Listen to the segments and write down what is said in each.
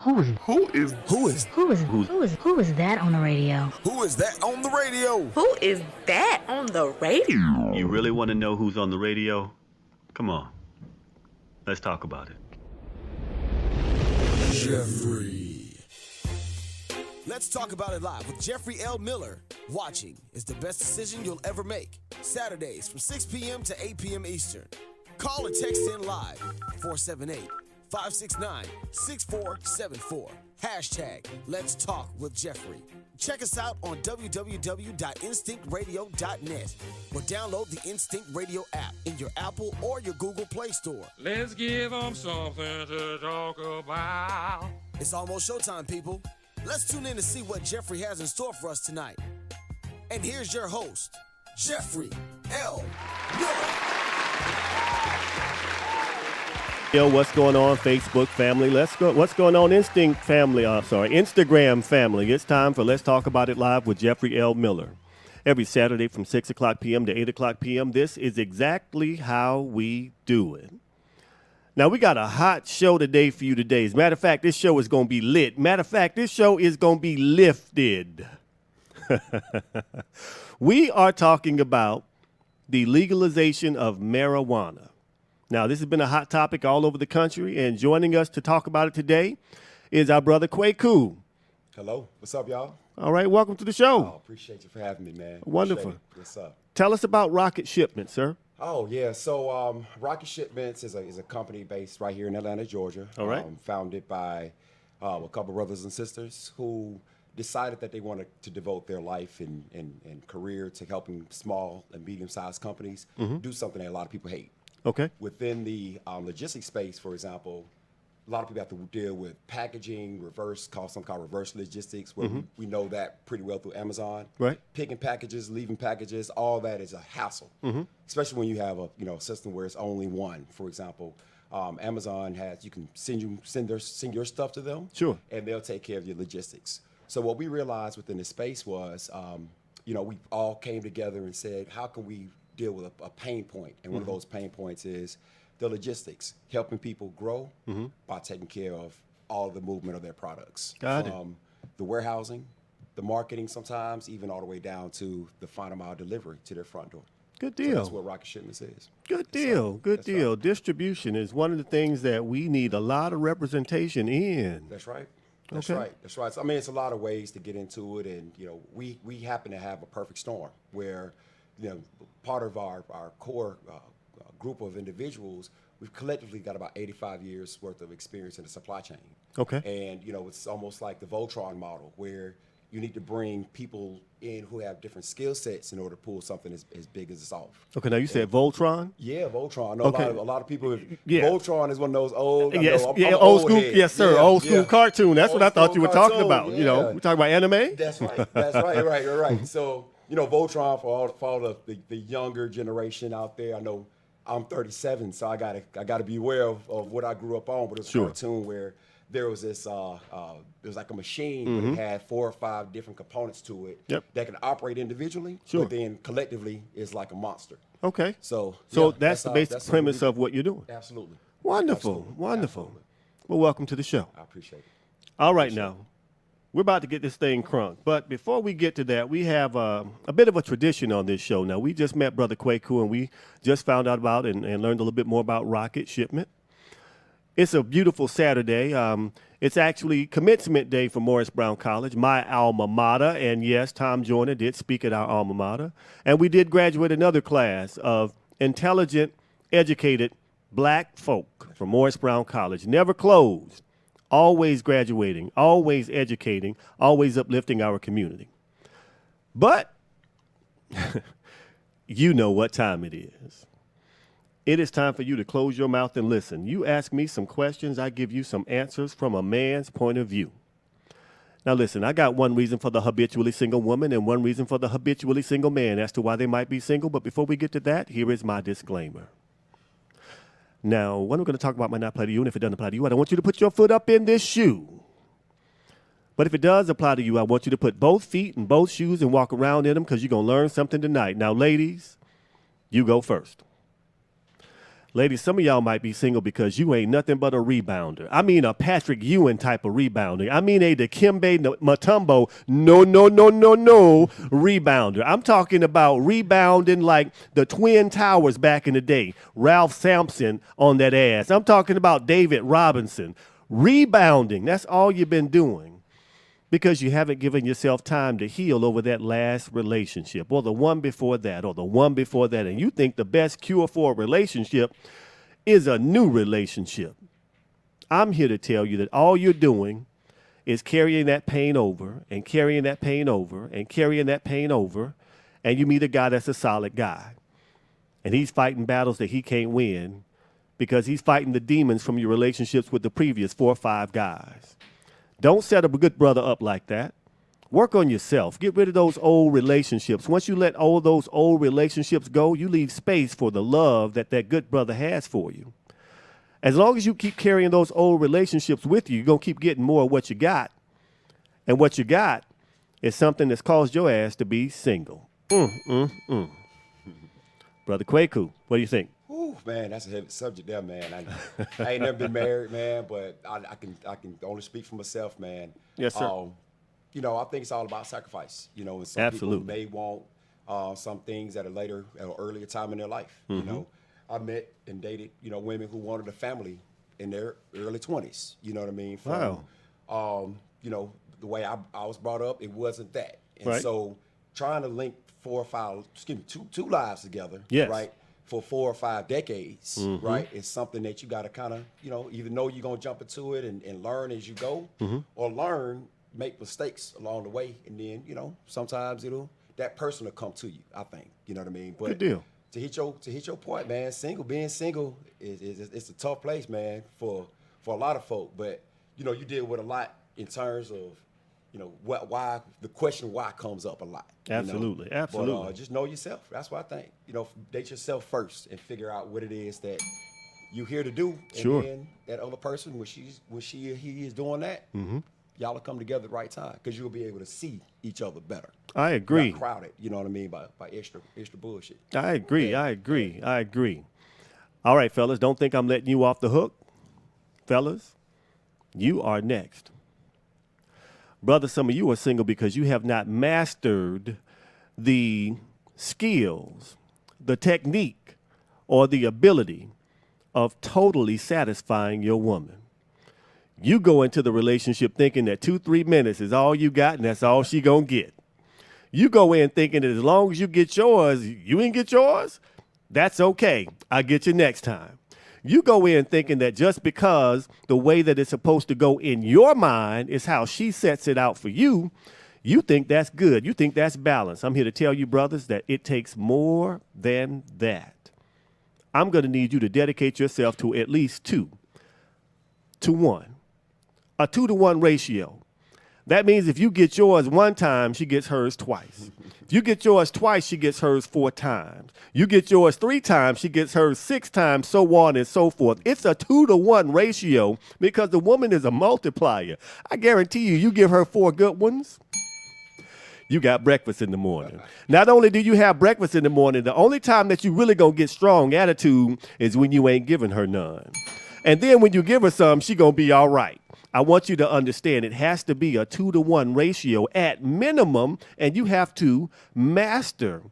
Who is that on the radio? Who is that on the radio? Who is that on the radio? You really want to know who's on the radio? Come on. Let's talk about it. Jeffrey. Let's talk about it live with Jeffrey L. Miller. Watching is the best decision you'll ever make. Saturdays from 6 p.m. to 8 p.m. Eastern. Call or text in live 478-569-6474. Hashtag Let's Talk with Jeffrey. Check us out on www.instinctradio.net or download the Instinct Radio app in your Apple or your Google Play Store. Let's give them something to talk about. It's almost showtime, people. Let's tune in to see what Jeffrey has in store for us tonight. And here's your host, Jeffrey L. Miller. Yo, what's going on, Facebook family? Let's go. What's going on, Instagram family? It's time for Let's Talk About It Live with Jeffrey L. Miller. Every Saturday from 6 o'clock p.m. to 8 o'clock p.m. This is exactly how we do it. Now, we got a hot show today for you today. As a matter of fact, this show is going to be lit. Matter of fact, this show is going to be lifted. We are talking about the legalization of marijuana. Now, this has been a hot topic all over the country, and joining us to talk about it today is our brother Kwaku. Hello. What's up, y'all? All right, welcome to the show. Oh, appreciate you for having me, man. Wonderful. What's up? Tell us about Rocket Shipment, sir. Oh, yeah. So Rocket Shipments is a company based right here in Atlanta, Georgia. All right. Founded by a couple brothers and sisters who decided that they wanted to devote their life and career to helping small and medium-sized companies do something that a lot of people hate. Okay. Within the logistics space, for example, a lot of people have to deal with packaging, reverse logistics, where we know that pretty well through Amazon. Right. Picking packages, leaving packages, all that is a hassle, especially when you have a system where it's only one. For example, Amazon you can send your stuff to them, sure, and they'll take care of your logistics. So what we realized within the space was, we all came together and said, how can we deal with a pain point? And one of those pain points is the logistics, helping people grow by taking care of all the movement of their products. From the warehousing, the marketing sometimes, even all the way down to the final mile delivery to their front door. Good deal. So that's what Rocket Shipments is. Good deal. Good deal. Right. Distribution is one of the things that we need a lot of representation in. That's right. That's Okay. right. That's right. So, I mean, it's a lot of ways to get into it, and we happen to have a perfect storm where, part of our core group of individuals, we've collectively got about 85 years worth of experience in the supply chain. Okay. And it's almost like the Voltron model, where you need to bring people in who have different skill sets in order to pull something as big as it's off. Okay, now you said Voltron? Yeah, Voltron. I know Okay. a lot of people. Yeah. Voltron is one of those old. Yes, I'm old school. head. Yes, sir. Yeah, Old school yeah. cartoon. That's Old what I thought school you were talking cartoon, about. yeah. We talking about anime? That's right. That's right. So Voltron for all the younger generation out there. I know I'm 37, so I gotta be aware of what I grew up on. But it was Sure. a cartoon where there was this, it was like a machine, but it had 4 or 5 different components to it that can operate individually, Sure. but then collectively is like a monster. Okay. So that's the basic premise of what you're doing. Absolutely. Wonderful. Absolutely. Wonderful. Absolutely. Well, welcome to the show. I appreciate it. All right, now, we're about to get this thing crunk. But before we get to that, we have a bit of a tradition on this show. Now, we just met Brother Kwaku, and we just found out about and learned a little bit more about Rocket Shipment. It's a beautiful Saturday. It's actually commencement day for Morris Brown College, my alma mater. And yes, Tom Joyner did speak at our alma mater. And we did graduate another class of intelligent, educated black folk from Morris Brown College. Never closed, always graduating, always educating, always uplifting our community. But you know what time it is. It is time for you to close your mouth and listen. You ask me some questions, I give you some answers from a man's point of view. Now listen, I got one reason for the habitually single woman and one reason for the habitually single man as to why they might be single. But before we get to that, here is my disclaimer. Now, what I'm going to talk about might not apply to you, and if it doesn't apply to you, I don't want you to put your foot up in this shoe. But if it does apply to you, I want you to put both feet in both shoes and walk around in them because you're going to learn something tonight. Now, ladies, you go first. Ladies, some of y'all might be single because you ain't nothing but a rebounder. I mean a Patrick Ewing type of rebounding. I mean a Dikembe Mutombo, no rebounder. I'm talking about rebounding like the Twin Towers back in the day. Ralph Sampson on that ass. I'm talking about David Robinson. Rebounding, that's all you've been doing because you haven't given yourself time to heal over that last relationship or the one before that or the one before that. And you think the best cure for a relationship is a new relationship. I'm here to tell you that all you're doing is carrying that pain over and carrying that pain over and carrying that pain over. And you meet a guy that's a solid guy. And he's fighting battles that he can't win because he's fighting the demons from your relationships with the previous 4 or 5 guys. Don't set a good brother up like that. Work on yourself. Get rid of those old relationships. Once you let all those old relationships go, you leave space for the love that that good brother has for you. As long as you keep carrying those old relationships with you, you're going to keep getting more of what you got. And what you got is something that's caused your ass to be single. Brother Kwaku, what do you think? Ooh, man, that's a heavy subject there, man. I ain't never been married, man, but I can only speak for myself, man. Yes, sir. You know, I think it's all about sacrifice. You know, and some Absolutely. people may want some things at a later or earlier time in their life. You know, I met and dated, you know, women who wanted a family in their early 20s. You know what I mean? From, you know, the way I was brought up, it wasn't that. And Right. so trying to link two lives together, Yes. right? For 4 or 5 decades, right? It's something that you got to kind of, you know, either know you're going to jump into it and learn as you go, or make mistakes along the way. And then, you know, sometimes that person will come to you, I think. You know what I mean? But Good deal. To hit your point, man, being single it's a tough place, man, for a lot of folk. But, you know, you deal with a lot in terms of, you know, why the question why comes up a lot. Absolutely, you know? absolutely. But just know yourself. That's what I think. You know, date yourself first and figure out what it is that you're here to do. Sure. And then that other person, when he is doing that, y'all will come together at the right time because you'll be able to see each other better. I agree. Not crowded, you know what I mean, by extra bullshit. I agree. I agree. All right, fellas, don't think I'm letting you off the hook. Fellas, you are next. Brother, some of you are single because you have not mastered the skills, the technique, or the ability of totally satisfying your woman. You go into the relationship thinking that 2-3 minutes is all you got and that's all she gonna get. You go in thinking that as long as you get yours, you ain't get yours, that's okay. I'll get you next time. You go in thinking that just because the way that it's supposed to go in your mind is how she sets it out for you, you think that's good. You think that's balanced. I'm here to tell you, brothers, that it takes more than that. I'm going to need you to dedicate yourself to at least 2 to 1, a 2-to-1 ratio. That means if you get yours one time, she gets hers twice. If you get yours twice, she gets hers 4 times. You get yours 3 times, she gets hers 6 times, so on and so forth. It's a 2-to-1 ratio because the woman is a multiplier. I guarantee you give her 4 good ones, you got breakfast in the morning. Not only do you have breakfast in the morning, the only time that you really gonna get strong attitude is when you ain't giving her none. And then when you give her some, she gonna be all right. I want you to understand it has to be a 2-to-1 ratio at minimum, and you have to master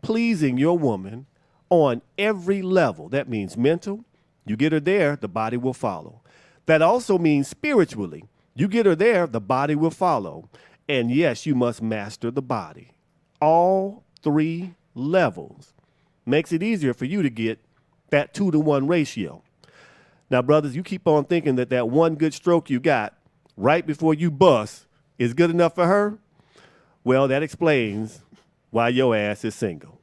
pleasing your woman on every level. That means mental. You get her there, the body will follow. That also means spiritually. You get her there, the body will follow. And yes, you must master the body. All 3 levels makes it easier for you to get that 2-to-1 ratio. Now, brothers, you keep on thinking that one good stroke you got right before you bust is good enough for her. Well, that explains why your ass is single.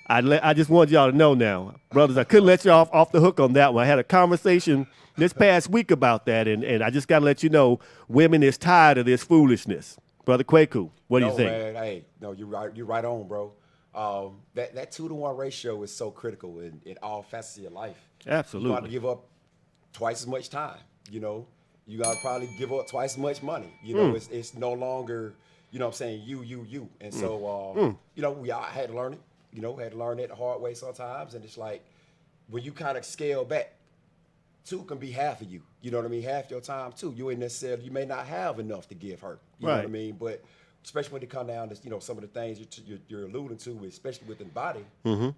I just want y'all to know now, brothers, I couldn't let you off the hook on that one. I had a conversation this past week about that, and I just got to let you know, women is tired of this foolishness. Brother Kwaku, what do you think? Man, hey, no, you're right on, bro. That 2-to-1 ratio is so critical in all facets of your life. Absolutely. You got to give up twice as much time. You know, you got to probably give up twice as much money. You know, it's no longer, you know what I'm saying, you. And so, you know, I had to learn it. You know, had to learn it the hard way sometimes. And it's like, when you kind of scale back, 2 can be half of you. You know what I mean? Half your time too. You ain't necessarily, you may not have enough to give her. You know what I Right. mean? But especially when it come down to, you know, some of the things you're alluding to, especially within body,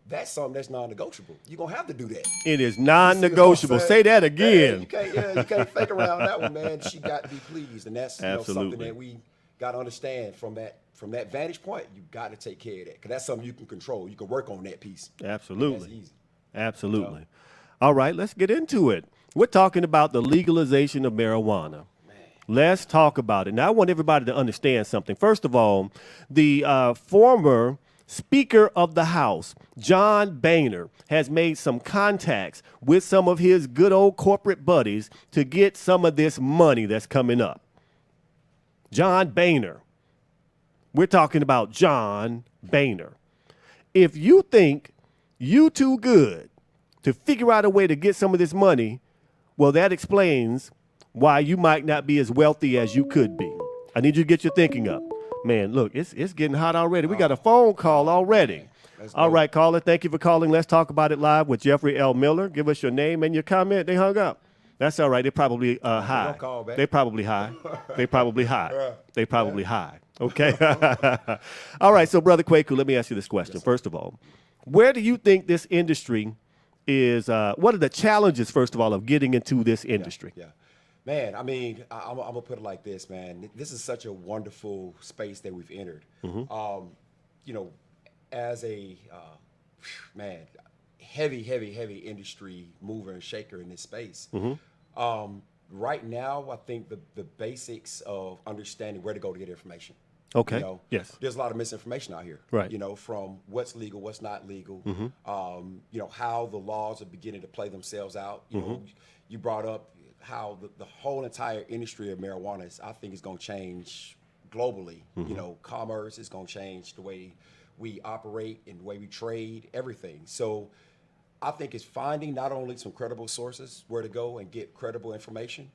that's something that's non-negotiable. You're gonna have to do that. It is You see what I'm non-negotiable. saying? Say that Yeah, again. you can't fake around that one, man. She got to be pleased, and that's something Absolutely. that we got to understand from that vantage point. You got to take care of that because that's something you can control. You can work on that piece. Absolutely. That's easy. Absolutely. All right, let's get into it. We're talking about the legalization of marijuana. Let's talk about it. Now, I want everybody to understand something. First of all, the former Speaker of the House, John Boehner, has made some contacts with some of his good old corporate buddies to get some of this money that's coming up. John Boehner. We're talking about John Boehner. If you think you too good to figure out a way to get some of this money, well, that explains why you might not be as wealthy as you could be. I need you to get your thinking up. Man, look, it's getting hot already. We got a phone call already. All right, caller, thank you for calling. Let's talk about it live with Jeffrey L. Miller. Give us your name and your comment. They hung up. That's all right. They're probably high. don't call back. They're probably high. They probably high. They probably high. Okay. All right. So, Brother Kwaku, let me ask you this question. First of all, where do you think this industry is? What are the challenges, first of all, of getting into this industry? Yeah. Man, I mean, I'm going to put it like this, man. This is such a wonderful space that we've entered. You know, as a, man, heavy industry mover and shaker in this space. Right now, I think the basics of understanding where to go to get information. Okay. You know, Yes. there's a lot of misinformation out here. Right. You know, from what's legal, what's not legal. You know, how the laws are beginning to play themselves out. You know, you brought up how the whole entire industry of marijuana I think is going to change globally. You know, commerce is going to change the way we operate and the way we trade, everything. So I think it's finding not only some credible sources where to go and get credible information,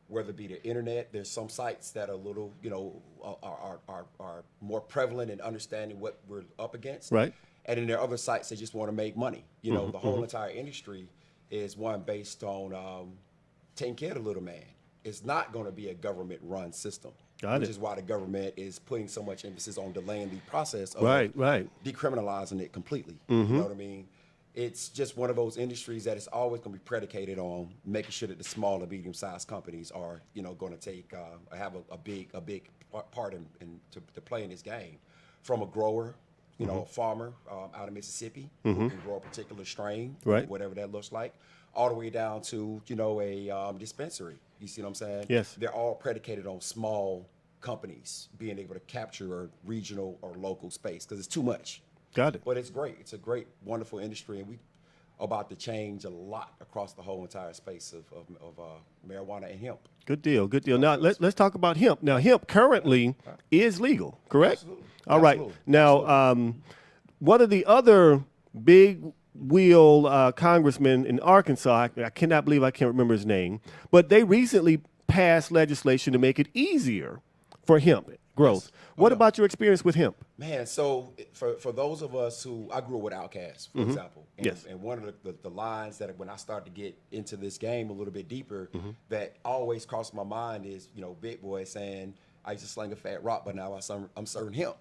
whether it be the internet. There's some sites that are a little, you know, are more prevalent in understanding what we're up against. Right. And then there are other sites that just want to make money. You know, the whole entire industry is one based on taking care of the little man. It's not going to be a government-run system. Which is why the government is putting so much emphasis on delaying the process of decriminalizing it completely. You know what I mean? It's just one of those industries that is always going to be predicated on making sure that the small and medium-sized companies are, you know, going to take have a big part to play in this game. From a grower, you know, a farmer out of Mississippi who can grow a particular strain, whatever that looks like, all the way down to, you know, a dispensary. You see what I'm saying? Yes. They're all predicated on small companies being able to capture a regional or local space because it's too much. Got it. But it's great. It's a great, wonderful industry, and we about to change a lot across the whole entire space of marijuana and hemp. Good deal. Good deal. Now, let's talk about hemp. Now, hemp currently is legal, correct? Absolutely. All right. Absolutely. Now, one of the other big wheel congressmen in Arkansas, I cannot believe I can't remember his name, but they recently passed legislation to make it easier for hemp growth. Yes. What about your experience with hemp? Man, so for those of us who, I grew up with Outkast, for example. And, Yes. and one of the lines that when I started to get into this game a little bit deeper, that always crossed my mind is, you know, Big Boy saying, I used to sling a fat rock, but now I'm serving hemp.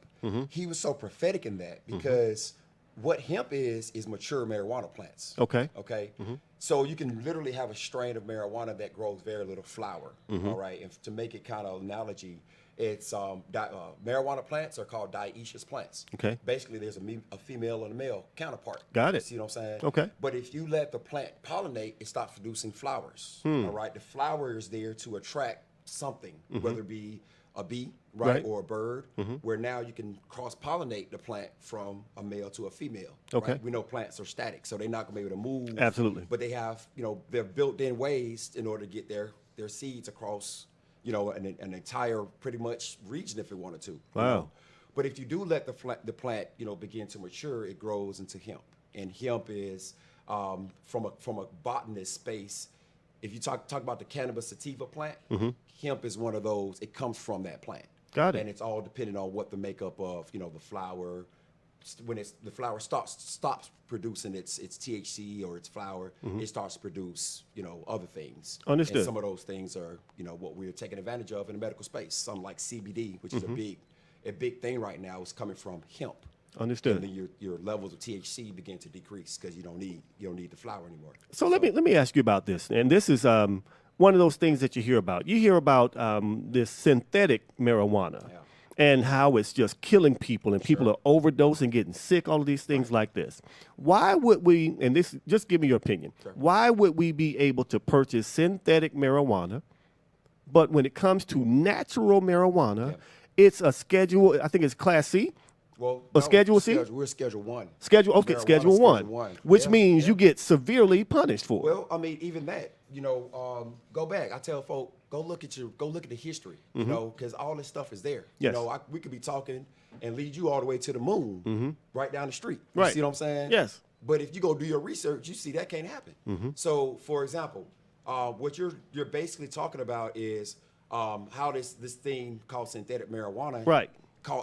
He was so prophetic in that because what hemp is mature marijuana plants. Okay. Okay. So you can literally have a strain of marijuana that grows very little flower. All right. And to make it kind of analogy, it's marijuana plants are called dioecious plants. Okay. Basically, there's a female and a male counterpart. Got it. You see what I'm saying? Okay. But if you let the plant pollinate, it stops producing flowers. All right. The flower is there to attract something, whether it be a bee, right, or a bird, where now you can cross-pollinate the plant from a male to a female. Okay. Right? We know plants are static, so they're not going to be able to move. Absolutely. But they have, you know, they're built-in ways in order to get their seeds across, you know, an entire pretty much region if it wanted to. Wow. You know? But if you do let the plant, you know, begin to mature, it grows into hemp. And hemp is from a botanist space. If you talk about the cannabis sativa plant, hemp is one of those. It comes from that plant. Got it. And it's all dependent on what the makeup of, you know, the flower, the flower stops producing its THC or its flower, it starts to produce other things. Understood. And some of those things are what we're taking advantage of in the medical space. Something like CBD, which is a big thing right now, is coming from hemp. Understood. And then your levels of THC begin to decrease because you don't need the flower anymore. So let me ask you about this, and this is one of those things that you hear about. You hear about this synthetic marijuana. Yeah. And how it's just killing people, and people are overdosing, getting sick, all of these things like this. Why would we, and this, just give me your opinion, why would we be able to purchase synthetic marijuana, but when it comes to natural marijuana, it's a schedule, I think it's Class C? Well, Schedule C? We're Schedule 1. Schedule one, which Yeah, means you get severely punished for it. Well, I mean, even that, go back. I tell folk, go look at the history, because all this stuff is there. Yes. We could be talking and lead you all the way to the moon, right down the street. You Right. see what I'm saying? Yes. But if you go do your research, you see that can't happen. So, for example, what you're basically talking about is how this thing called synthetic marijuana, Right.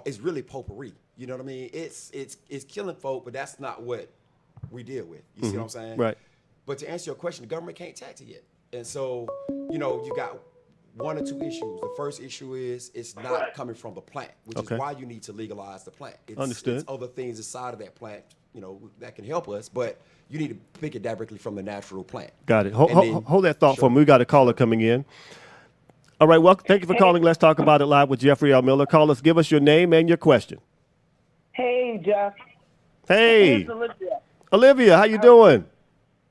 is really potpourri. You know what I mean? It's killing folk, but that's not what we deal with. You see what I'm saying? Right. But to answer your question, the government can't tax it yet. And so, you got one or two issues. The first issue is it's not coming from the plant, which is why you need to legalize the plant. Understood. It's other things inside of that plant, that can help us, but you need to pick it directly from the natural plant. Got it. And then- Hold that thought for me. We got a caller coming in. All right, welcome. Thank you for calling. Let's talk about it live with Jeffrey L. Miller. Call us. Give us your name and your question. Hey, Jeff. Hey, It's Olivia. Olivia, how you doing?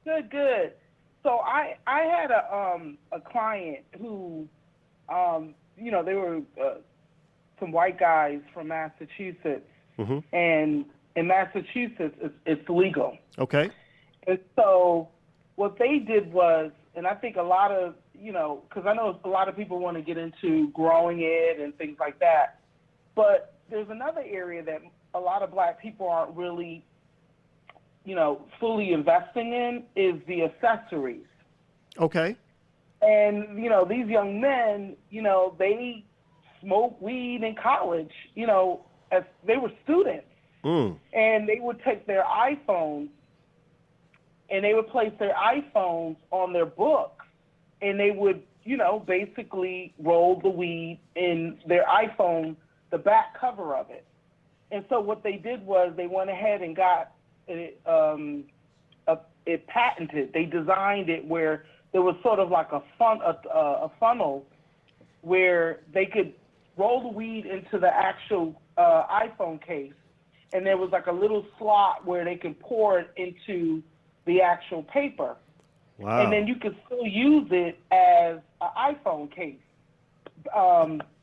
Good. So I had a client who, they were some white guys from Massachusetts, and in Massachusetts it's legal. Okay. And so what they did was, and I think a lot of, because I know a lot of people want to get into growing it and things like that, but there's another area that a lot of black people aren't really, fully investing in is the accessories. Okay. And, these young men, they smoke weed in college, as they were students. And they would take their iPhones and they would place their iPhones on their books, and they would, basically roll the weed in their iPhone, the back cover of it. And so what they did was they went ahead and got it patented. They designed it where there was sort of like a funnel where they could roll the weed into the actual iPhone case, and there was like a little slot where they could pour it into the actual paper. Wow. And then you could still use it as an iPhone case.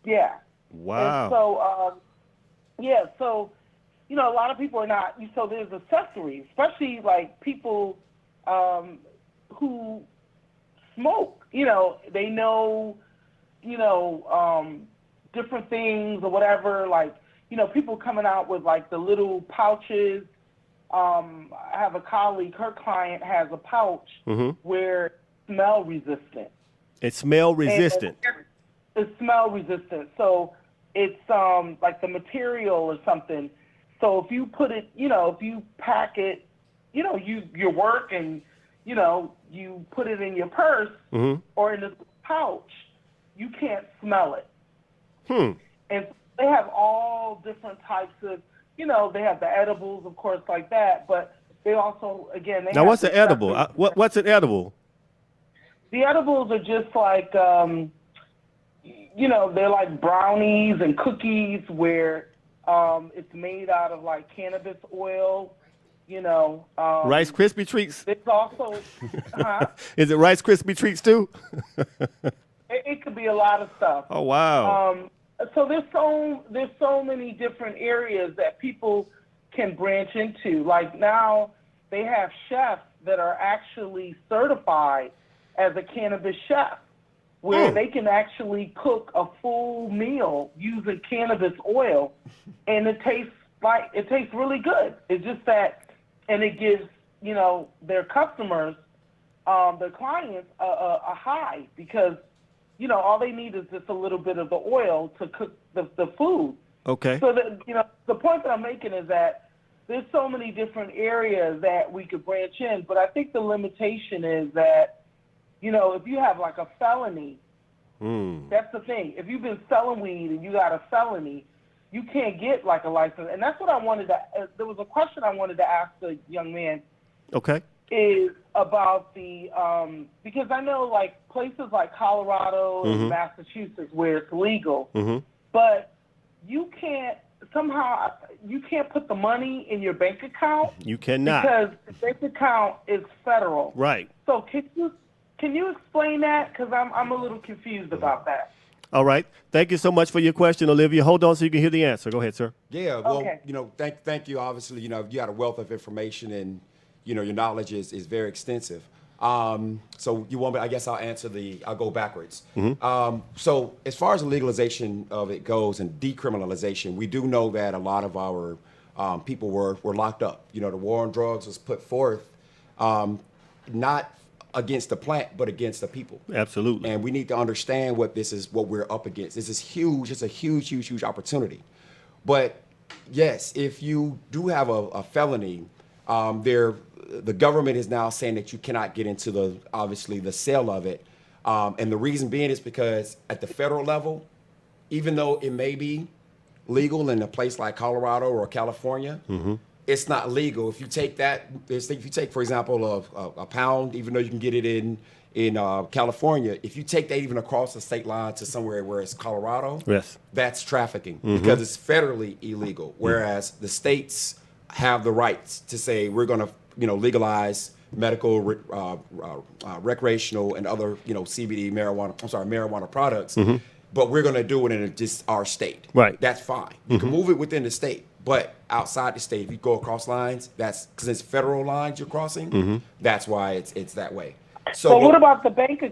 Yeah. Wow. And so, so, a lot of people are not, so there's accessories, especially like people who smoke, they know, different things or whatever, like, people coming out with like the little pouches. I have a colleague, her client has a pouch where it's smell resistant. It's smell resistant. It's smell resistant. So it's like the material or something. So if you put it, if you pack it, your work and, you put it in your purse or in a pouch, you can't smell it. And they have all different types of, they have the edibles, of course, like that, but they also, again, they Now, have what's an the edible? separate- What's an edible? The edibles are just like, they're like brownies and cookies where it's made out of like cannabis oil, Rice Krispie treats? It's also, Is it Rice Krispie treats too? it could be a lot of stuff. Oh, wow. So there's so many different areas that people can branch into. Like now they have chefs that are actually certified as a cannabis chef, where they can actually cook a full meal using cannabis oil, and it tastes really good. It's just that, and it gives their customers, their clients, a high because all they need is just a little bit of the oil to cook the food. Okay. So the point that I'm making is that there's so many different areas that we could branch in, but I think the limitation is that, you know, if you have like a felony, that's the thing. If you've been selling weed and you got a felony, you can't get like a license. And that's what I wanted to, there was a question I wanted to ask the young man. Okay. Is about the, because I know like places like Colorado and Massachusetts where it's legal, but you can't, somehow, you can't put the money in your bank account. You cannot. Because the bank account is federal. Right. So can you explain that? Because I'm a little confused about that. All right. Thank you so much for your question, Olivia. Hold on so you can hear the answer. Go ahead, sir. Yeah, well, Okay. you know, thank you. Obviously, you know, you got a wealth of information and, you know, your knowledge is very extensive. So you want me, I guess I'll go backwards. So as far as the legalization of it goes and decriminalization, we do know that a lot of our people were locked up. You know, the war on drugs was put forth not against the plant, but against the people. Absolutely. And we need to understand what we're up against. This is huge. It's a huge opportunity. But yes, if you do have a felony, the government is now saying that you cannot get into obviously the sale of it. And the reason being is because at the federal level, even though it may be legal in a place like Colorado or California, it's not legal. If you take for example, a pound, even though you can get it in California, if you take that even across the state line to somewhere where it's Colorado, yes, that's trafficking because it's federally illegal. Whereas the states have the rights to say we're going to, you know, legalize medical, recreational, and other, you know, CBD marijuana products. But we're going to do it in just our state. Right. That's fine. You can move it within the state, but outside the state, if you go across lines, that's because it's federal lines you're crossing. That's why it's that way. So what about the bank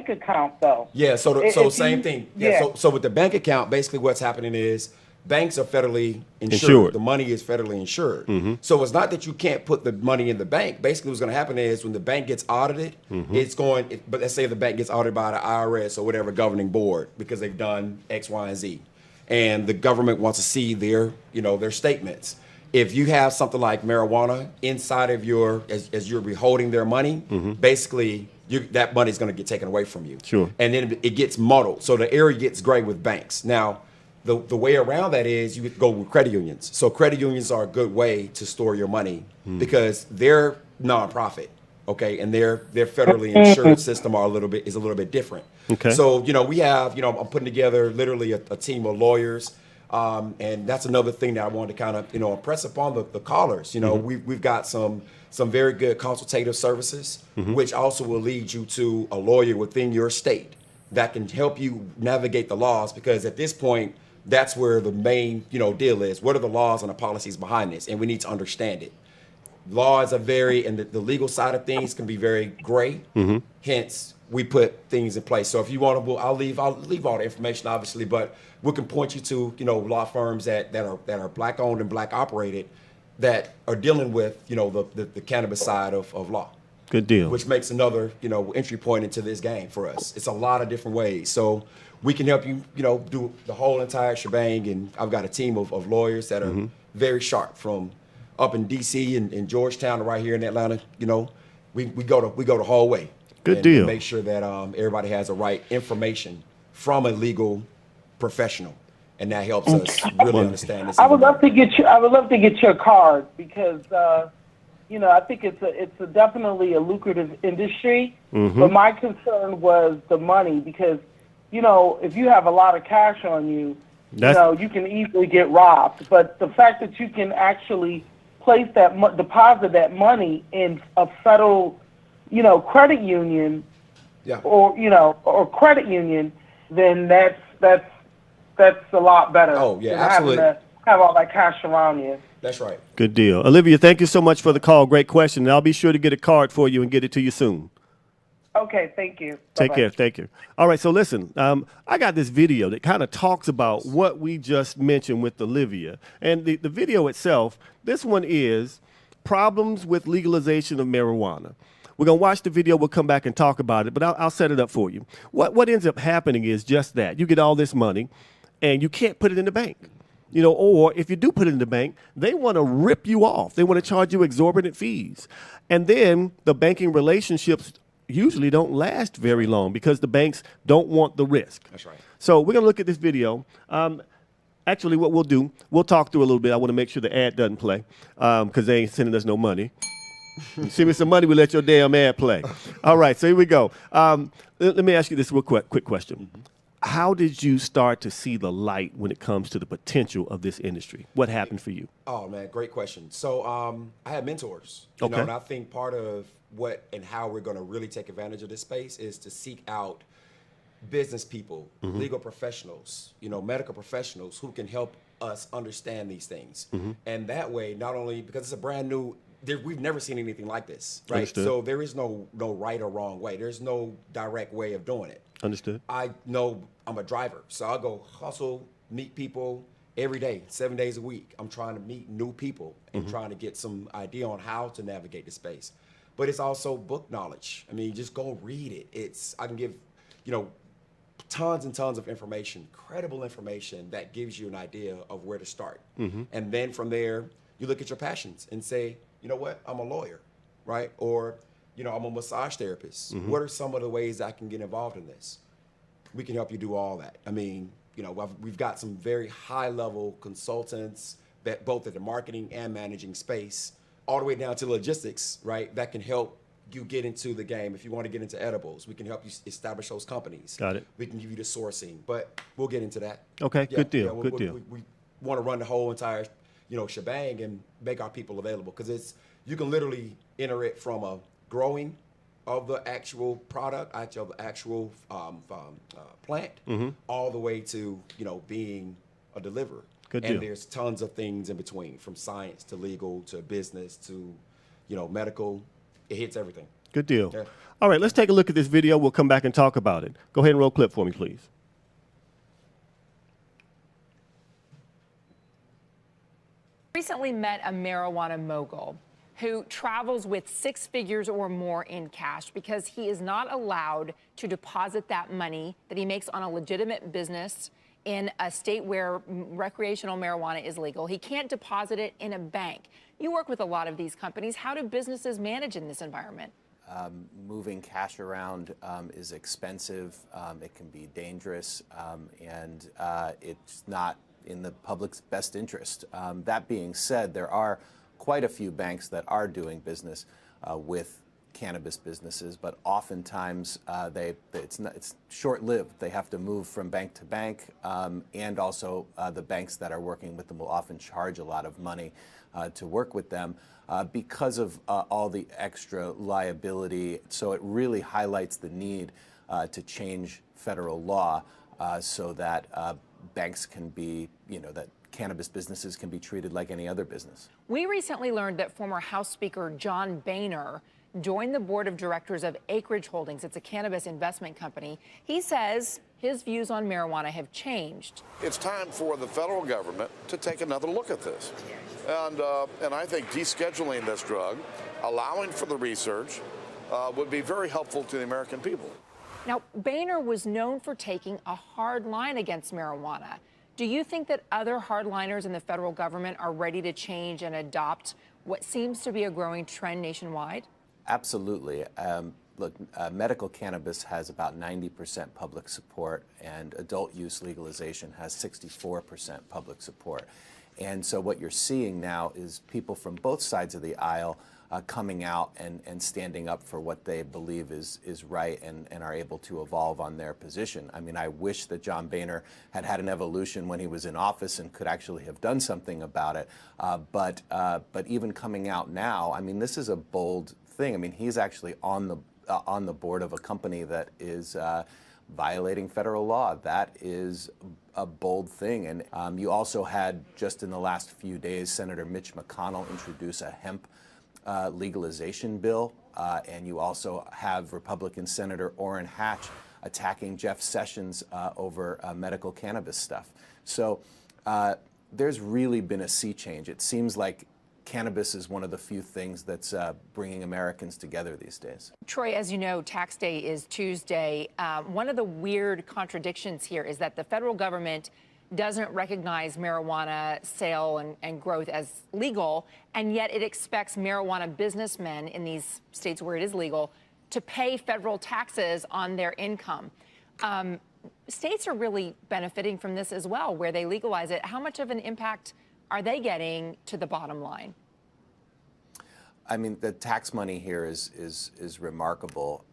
account though? Yeah. So same thing. Yeah. So with the bank account, basically what's happening is banks are federally insured. The money is federally insured. So it's not that you can't put the money in the bank. Basically, what's going to happen is when the bank gets audited, but let's say the bank gets audited by the IRS or whatever governing board because they've done X, Y, and Z, and the government wants to see their statements. If you have something like marijuana inside of as you're holding their money, basically that money is going to get taken away from you. Sure. And then it gets muddled. So the area gets gray with banks. Now, the way around that is you go with credit unions. So credit unions are a good way to store your money because they're nonprofit, okay, and their federally insured system is a little bit different. Okay. So we have I'm putting together literally a team of lawyers, and that's another thing that I wanted to kind of impress upon the callers. We've got some very good consultative services, which also will lead you to a lawyer within your state that can help you navigate the laws, because at this point, that's where the main, deal is. What are the laws and the policies behind this? And we need to understand it. Laws are and the legal side of things can be very gray. Hence, we put things in place. So if you want to, I'll leave all the information, obviously, but we can point you to, law firms that are black owned and black operated that are dealing with, the cannabis side of law. Good deal. Which makes another, entry point into this game for us. It's a lot of different ways. So we can help you, do the whole entire shebang. And I've got a team of lawyers that are very sharp, from up in D.C. and Georgetown to right here in Atlanta. We go the whole way. Good deal. And make sure that everybody has the right information from a legal professional, and that helps us really understand this. I would love to get your card, because I think it's definitely a lucrative industry. But my concern was the money, because if you have a lot of cash on you, you can easily get robbed. But the fact that you can actually place deposit that money in a federal, credit union, or credit union, then that's a lot better. Oh yeah, than absolutely. Having to have all that cash around you. That's right. Good deal. Olivia, thank you so much for the call. Great question. And I'll be sure to get a card for you and get it to you soon. Okay, thank you. Take Bye-bye. care. Thank you. All right, so listen, I got this video that kind of talks about what we just mentioned with Olivia. And the video itself, this one is problems with legalization of marijuana. We're going to watch the video. We'll come back and talk about it, but I'll set it up for you. What ends up happening is just that. You get all this money, and you can't put it in the bank. You know, or if you do put it in the bank, they want to rip you off. They want to charge you exorbitant fees. And then the banking relationships usually don't last very long because the banks don't want the risk. That's right. So we're going to look at this video. Actually, what we'll do, we'll talk through a little bit. I want to make sure the ad doesn't play because they ain't sending us no money. You send me some money, we let your damn ad play. All right, so here we go. Let me ask you this real quick question. How did you start to see the light when it comes to the potential of this industry? What happened for you? Oh man, great question. So I had mentors, you Okay. know, and I think part of what and how we're going to really take advantage of this space is to seek out business people, legal professionals, you know, medical professionals who can help us understand these things. And that way, not only because it's a brand new, we've never seen anything like this, right? Understood. So there is no right or wrong way. There's no direct way of doing it. Understood. I know I'm a driver, so I'll go hustle, meet people every day, 7 days a week. I'm trying to meet new people and trying to get some idea on how to navigate the space. But it's also book knowledge. I mean, just go read it. I can give, you know, tons and tons of information, credible information that gives you an idea of where to start. And then from there, you look at your passions and say, you know what, I'm a lawyer, right? Or, you know, I'm a massage therapist. What are some of the ways I can get involved in this? We can help you do all that. I mean, you know, we've got some very high-level consultants that both at the marketing and managing space, all the way down to logistics, right? That can help you get into the game. If you want to get into edibles, we can help you establish those companies. Got it. We can give you the sourcing, but we'll get into that. Okay, Yeah, good deal, yeah, good deal. We want to run the whole entire, you know, shebang and make our people available because you can literally enter it from a growing of the actual product, of the actual plant, all the way to, you know, being a deliverer. Good and deal. there's tons of things in between, from science to legal to business to, you know, medical. It hits everything. Good deal. Yeah. All right, let's take a look at this video. We'll come back and talk about it. Go ahead and roll clip for me, please. Recently met a marijuana mogul who travels with 6 figures or more in cash because he is not allowed to deposit that money that he makes on a legitimate business in a state where recreational marijuana is legal. He can't deposit it in a bank. You work with a lot of these companies. How do businesses manage in this environment? Moving cash around is expensive, it can be dangerous, and it's not in the public's best interest. That being said, there are quite a few banks that are doing business with cannabis businesses, but oftentimes it's short-lived. They have to move from bank to bank, and also the banks that are working with them will often charge a lot of money to work with them because of all the extra liability. So it really highlights the need to change federal law so that banks can be, that cannabis businesses can be treated like any other business. We recently learned that former House Speaker John Boehner joined the board of directors of Acreage Holdings. It's a cannabis investment company. He says his views on marijuana have changed. It's time for the federal government to take another look at this. And I think descheduling this drug, allowing for the research, would be very helpful to the American people. Now, Boehner was known for taking a hard line against marijuana. Do you think that other hardliners in the federal government are ready to change and adopt what seems to be a growing trend nationwide? Absolutely. Look, medical cannabis has about 90% public support, and adult use legalization has 64% public support. And so what you're seeing now is people from both sides of the aisle coming out and standing up for what they believe is right and are able to evolve on their position. I mean, I wish that John Boehner had an evolution when he was in office and could actually have done something about it. But even coming out now, I mean, this is a bold thing. I mean, he's actually on the board of a company that is violating federal law. That is a bold thing. And you also had, just in the last few days, Senator Mitch McConnell introduce a hemp legalization bill, and you also have Republican Senator Orrin Hatch attacking Jeff Sessions over medical cannabis stuff. So there's really been a sea change. It seems like cannabis is one of the few things that's bringing Americans together these days. Troy, as you know, tax day is Tuesday. One of the weird contradictions here is that the federal government doesn't recognize marijuana sale and growth as legal, and yet it expects marijuana businessmen in these states where it is legal to pay federal taxes on their income. States are really benefiting from this as well, where they legalize it. How much of an impact are they getting to the bottom line? I mean, the tax money here is remarkable.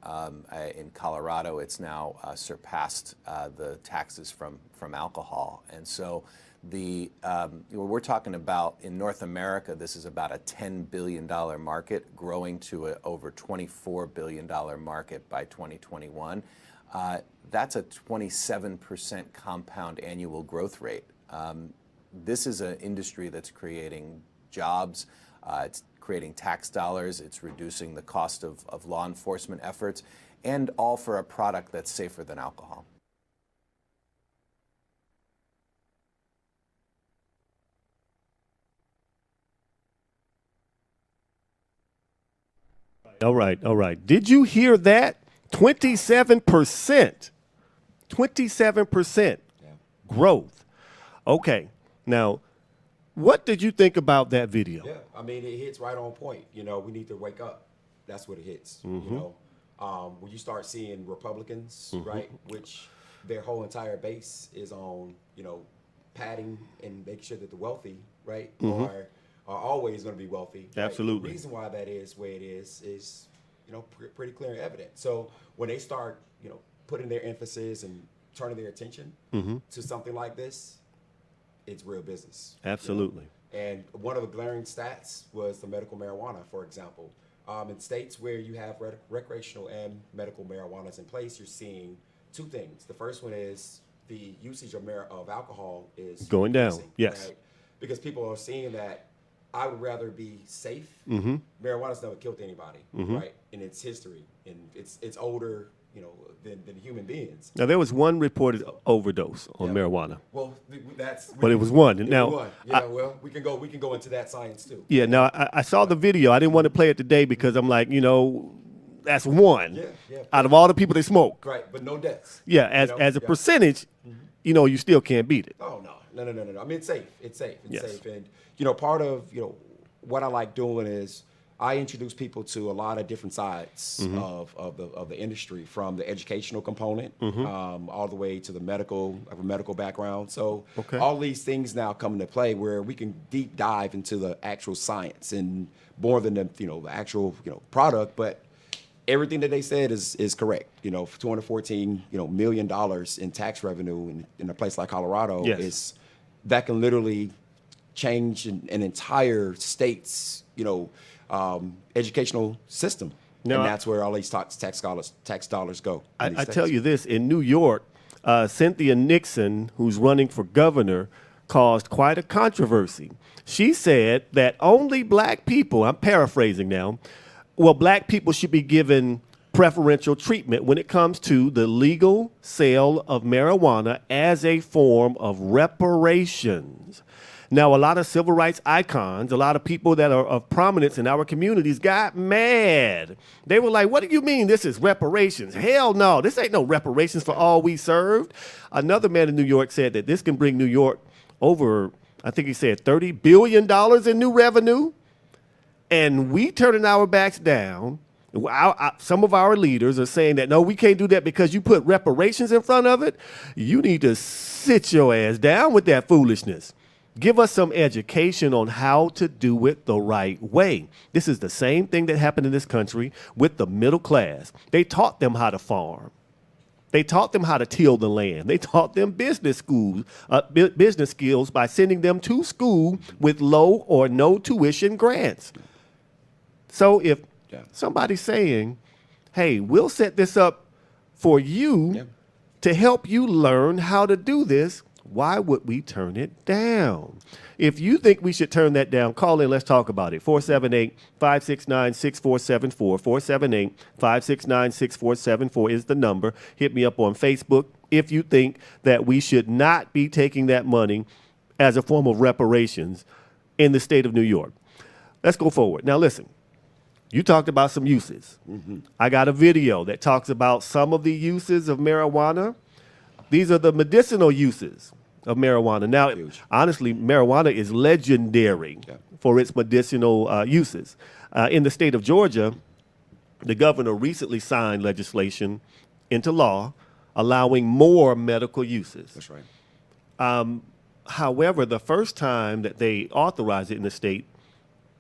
In Colorado, it's now surpassed the taxes from alcohol, and so we're talking about in North America. This is about a $10 billion market, growing to a over $24 billion market by 2021. That's a 27% compound annual growth rate. This is an industry that's creating jobs. It's creating tax dollars. It's reducing the cost of law enforcement efforts, and all for a product that's safer than alcohol. All right. Did you hear that? 27%. 27% growth. Okay. Now, what did you think about that video? Yeah, I mean, it hits right on point. You know, we need to wake up. That's what it hits. Mm-hmm. You know, when you start seeing Republicans, right, which their whole entire base is on, you know, padding and making sure that the wealthy, right, are always going to be wealthy. Right? Absolutely. The reason why that is where it is, you know, pretty clear and evident. So when they start, you know, putting their emphasis and turning their attention to something like this, it's real business. Absolutely. You know? And one of the glaring stats was the medical marijuana, for example. In states where you have recreational and medical marijuanas in place, you're seeing two things. The first one is the usage of alcohol is going down. increasing, Yes. right? Because people are seeing that I would rather be safe. Marijuana's never killed anybody, right? In its history, and it's older, you know, than human beings. Now, there was one reported overdose on marijuana. Well, But it was one. Now, one. Yeah, well, we can go into that science too. Yeah. Now, I saw the video. I didn't want to play it today because I'm like, you know, that's one out of all the people that smoke. Right, but no deaths. Yeah, as a percentage, you know, you still can't beat it. Oh no. I mean, it's safe. It's safe. It's Yes. safe. And you know, part of what I like doing is I introduce people to a lot of different sides of the industry, from the educational component all the way to the medical. I have a medical background, so all these things now come into play where we can deep dive into the actual science and more than the actual product, but everything that they said is correct. You know, $214 million in tax revenue in a place like Colorado is that can literally change an entire state's educational system. Now, and that's where all these tax dollars go. I tell you this, in New York, Cynthia Nixon, who's running for governor, caused quite a controversy. She said that only black people, I'm paraphrasing now, black people should be given preferential treatment when it comes to the legal sale of marijuana as a form of reparations. Now, a lot of civil rights icons, a lot of people that are of prominence in our communities got mad. They were like, what do you mean this is reparations? Hell no, this ain't no reparations for all we served. Another man in New York said that this can bring New York over, I think he said $30 billion in new revenue. And we turning our backs down. Some of our leaders are saying that, no, we can't do that because you put reparations in front of it. You need to sit your ass down with that foolishness. Give us some education on how to do it the right way. This is the same thing that happened in this country with the middle class. They taught them how to farm. They taught them how to till the land. They taught them business skills by sending them to school with low or no tuition grants. So if somebody's saying, hey, we'll set this up for you to help you learn how to do this, why would we turn it down? If you think we should turn that down, call in. Let's talk about it. 478-569-6474. 478-569-6474 is the number. Hit me up on Facebook if you think that we should not be taking that money as a form of reparations in the state of New York. Let's go forward. Now, listen. You talked about some uses. I got a video that talks about some of the uses of marijuana. These are the medicinal uses. of marijuana. Now, honestly, marijuana is legendary for its medicinal uses. In the state of Georgia, the governor recently signed legislation into law allowing more medical uses. That's right. However, the first time that they authorized it in the state,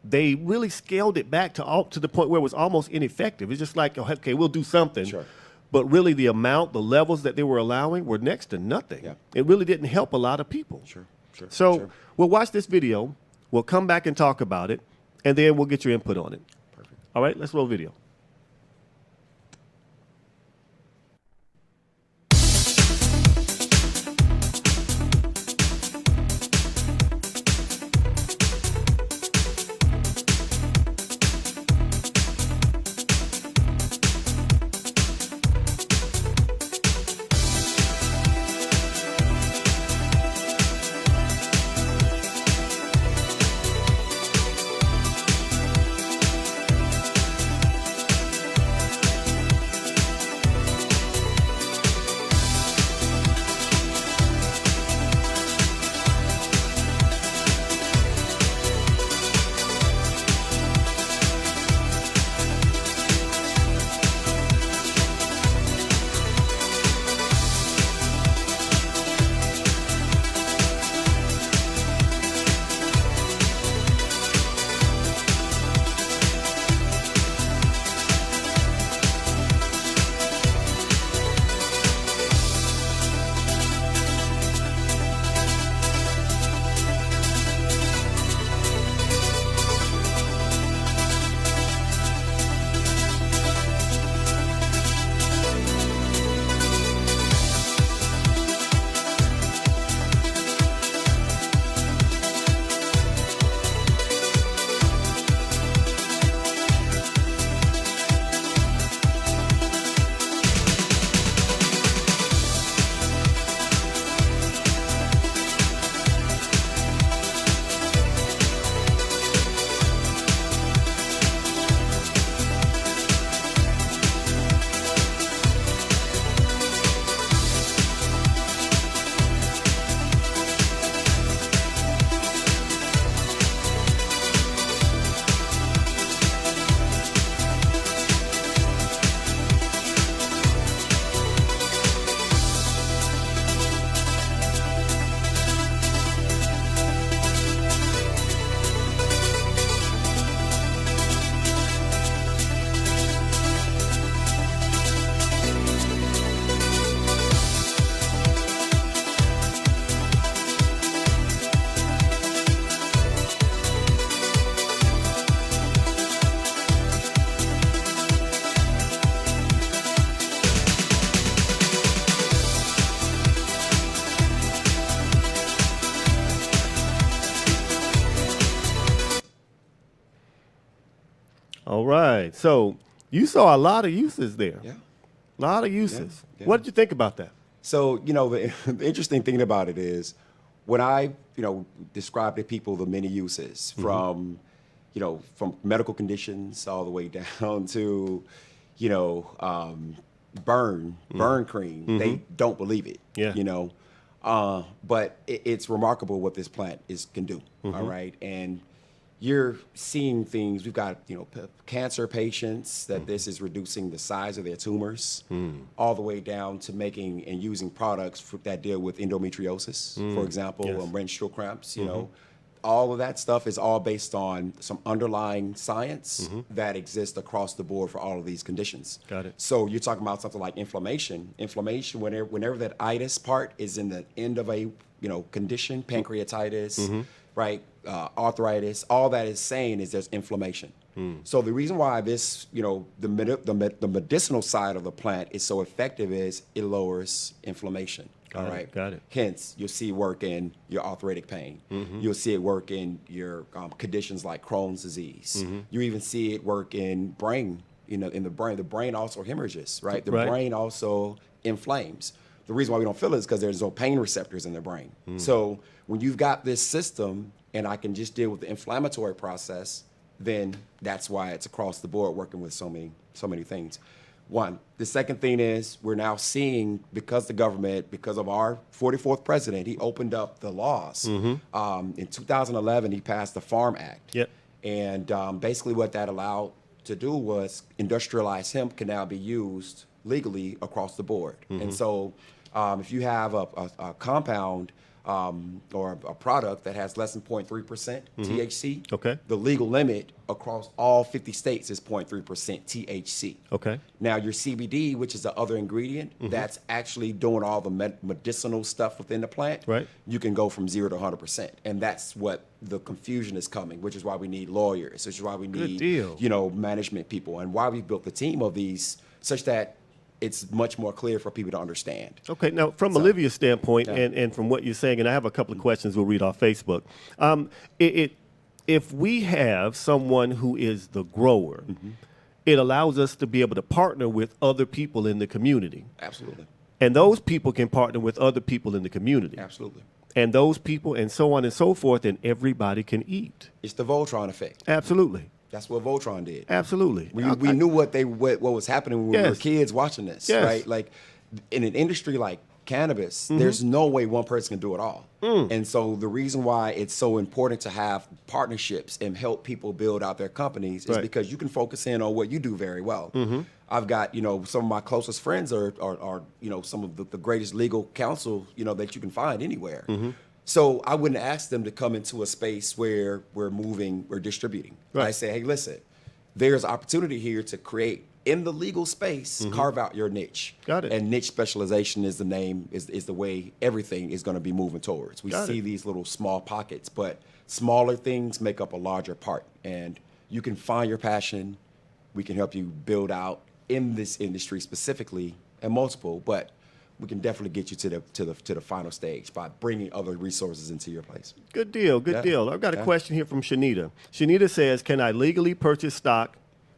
they really scaled it back to the point where it was almost ineffective. It's just like, okay, we'll do something. Sure. But really the levels that they were allowing were next to nothing. Yeah. It really didn't help a lot of people. Sure. So we'll watch this video. We'll come back and talk about it, and then we'll get your input on it. Perfect. All right, let's roll video. All right. So you saw a lot of uses there. Yeah. A lot of uses. Yeah. What did you think about that? So, the interesting thing about it is when I, describe to people the many uses from, from medical conditions all the way down to, burn cream, they don't believe it, but it's remarkable what this plant can do. All right. And you're seeing things. We've got, cancer patients that this is reducing the size of their tumors, all the way down to making and using products that deal with endometriosis, for example, menstrual cramps. All of that stuff is all based on some underlying science that exists across the board for all of these conditions. Got it. So you're talking about something like inflammation. Inflammation, whenever that itis part is in the end of a condition, pancreatitis, right, arthritis, all that is saying is there's inflammation. So the reason why this, the medicinal side of the plant is so effective is it lowers inflammation. Got it. Hence, you'll see it work in your arthritic pain. You'll see it work in your conditions like Crohn's disease. You even see it work in brain, in the brain. The brain also hemorrhages, right? The brain also inflames. The reason why we don't feel it is because there's no pain receptors in the brain. So when you've got this system and I can just deal with the inflammatory process, then that's why it's across the board working with so many things. One. The second thing is we're now seeing, because the government, because of our 44th president, he opened up the laws. In 2011, he passed the Farm Act. Yep. And basically what that allowed to do was industrialized hemp can now be used legally across the board. And so if you have a compound or a product that has less than 0.3% THC, Okay. the legal limit across all 50 states is 0.3% THC. Okay. Now, your CBD, which is the other ingredient, that's actually doing all the medicinal stuff within the plant. Right. You can go from 0 to 100%, and that's what the confusion is coming, which is why we need lawyers, which is why we need, deal. management people, and why we built the team of these, such that it's much more clear for people to understand. Okay, now from Olivia's standpoint, Yeah. and from what you're saying, and I have a couple of questions we'll read off Facebook. If we have someone who is the grower, it allows us to be able to partner with other people in the community. Absolutely. And those people can partner with other people in the community. Absolutely. And those people, and so on and so forth, and everybody can eat. It's the Voltron effect. Absolutely. That's what Voltron did. Absolutely. We knew what was happening when we were Yes. kids watching this, Yes. right? Like in an industry like cannabis, there's no way one person can do it all. And so the reason why it's so important to have partnerships and help people build out their companies is Right. because you can focus in on what you do very well. I've got, some of my closest friends are some of the greatest legal counsel, that you can find anywhere. So I wouldn't ask them to come into a space where we're distributing. Right. I say, hey, listen, there's opportunity here to create in the legal space, carve out your niche. Got it. And niche specialization is the name, is the way everything is going to be moving towards. We Got see it. these little small pockets, but smaller things make up a larger part. And you can find your passion. We can help you build out in this industry specifically and multiple, but we can definitely get you to the final stage by bringing other resources into your place. Good deal, good Yeah. deal. I've got a Yeah. question here from Shanita. Shanita says, can I legally purchase stock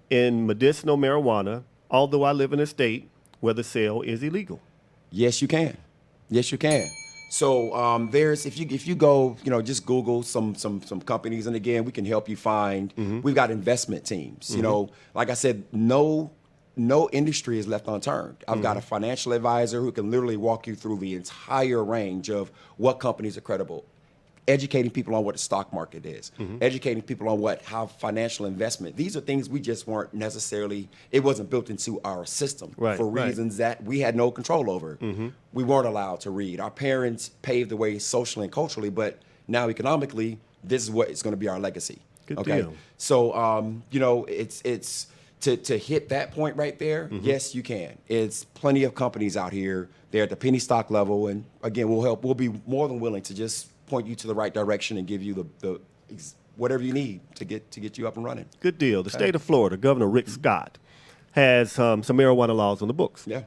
in medicinal marijuana, although I live in a state where the sale is illegal? Yes, you can. Yes, you can. So there's if you go, just Google some companies, and again, we can help you find. We've got investment teams. Like I said, no industry is left unturned. I've got a financial advisor who can literally walk you through the entire range of what companies are credible, educating people on what the stock market is, educating people on how financial investment. These are things we just weren't necessarily, it wasn't built into our system Right, for right. reasons that we had no control over. We weren't allowed to read. Our parents paved the way socially and culturally, but now economically, this is what is going to be our legacy. Good okay. deal. So, it's to hit that point right there. Yes, you can. It's plenty of companies out here. They're at the penny stock level, and again, we'll be more than willing to just point you to the right direction and give you the whatever you need to get you up and running. Good deal. The state of Florida, Governor Rick Scott, has some marijuana laws on the books. Yeah.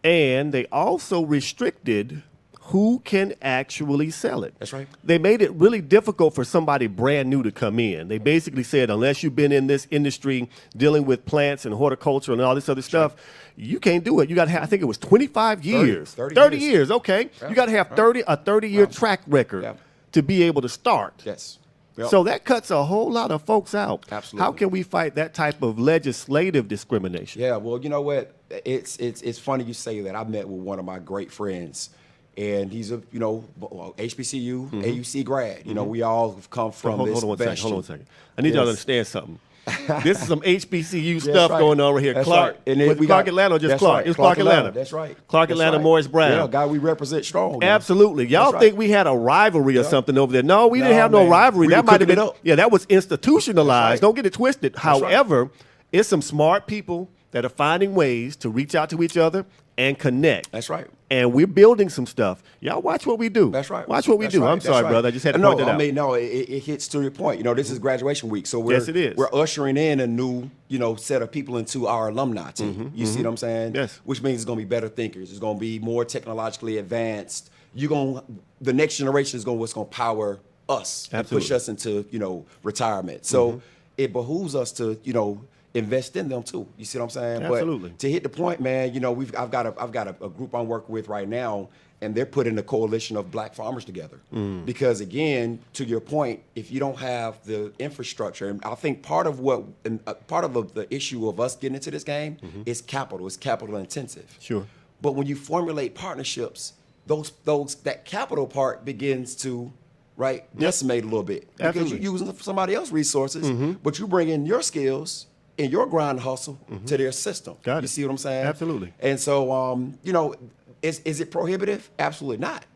And they also restricted who can actually sell it. That's right. They made it really difficult for somebody brand new to come in. They basically said, unless you've been in this industry dealing with plants and horticulture and all this other stuff, you can't do it. You got to have, I think it was 25 years. 30 years, okay. Yeah. You got to have a 30-year track record Yeah. to be able to start. Yes. Yep. So that cuts a whole lot of folks out. Absolutely. How can we fight that type of legislative discrimination? Yeah, well, you know what? It's funny you say that. I met with one of my great friends, and he's a HBCU, AUC grad. We all have come from Hold this on one bastion. second. Hold on a second. I need y'all to understand something. This is some HBCU That's stuff right. going on over here. That's Clark, right. And then was we Clark got- Atlanta or just that's Clark? right. It's Clark Atlanta. That's right. Clark That's Atlanta, right. Morris Brown. Yeah, guy we represent strong. man. Absolutely. Y'all That's right. think we had a rivalry or Yeah. something over there. No, we didn't No, have no man. rivalry. We That were might have cooking been, it up. yeah, that was institutionalized. That's right. Don't get it twisted. right. However, it's some smart people that are finding ways to reach out to each other and connect. That's right. And we're building some stuff. Y'all watch what we do. That's right. Watch what we That's do. right. I'm That's sorry, right. brother. I just had to no, point that I out. mean, no, it hits to your point. This is graduation week, so Yes, it is. we're ushering in a new, set of people into our alumni team. You see what I'm saying? Yes. Which means it's going to be better thinkers. It's going to be more technologically advanced. The next generation is what's going to power us and push Absolutely. us into, retirement. So it behooves us to, invest in them too. You see what I'm saying? Absolutely. But to hit the point, man, I've got a group I'm working with right now, and they're putting a coalition of black farmers together. Because again, to your point, if you don't have the infrastructure, and I think part of the issue of us getting into this game is capital. It's capital intensive. Sure. But when you formulate partnerships, that capital part begins to decimate a little bit because Absolutely. you're using somebody else's resources, but you bring in your skills and your grind hustle to their system. Got it. You see what I'm saying? Absolutely. And so, is it prohibitive? Absolutely not.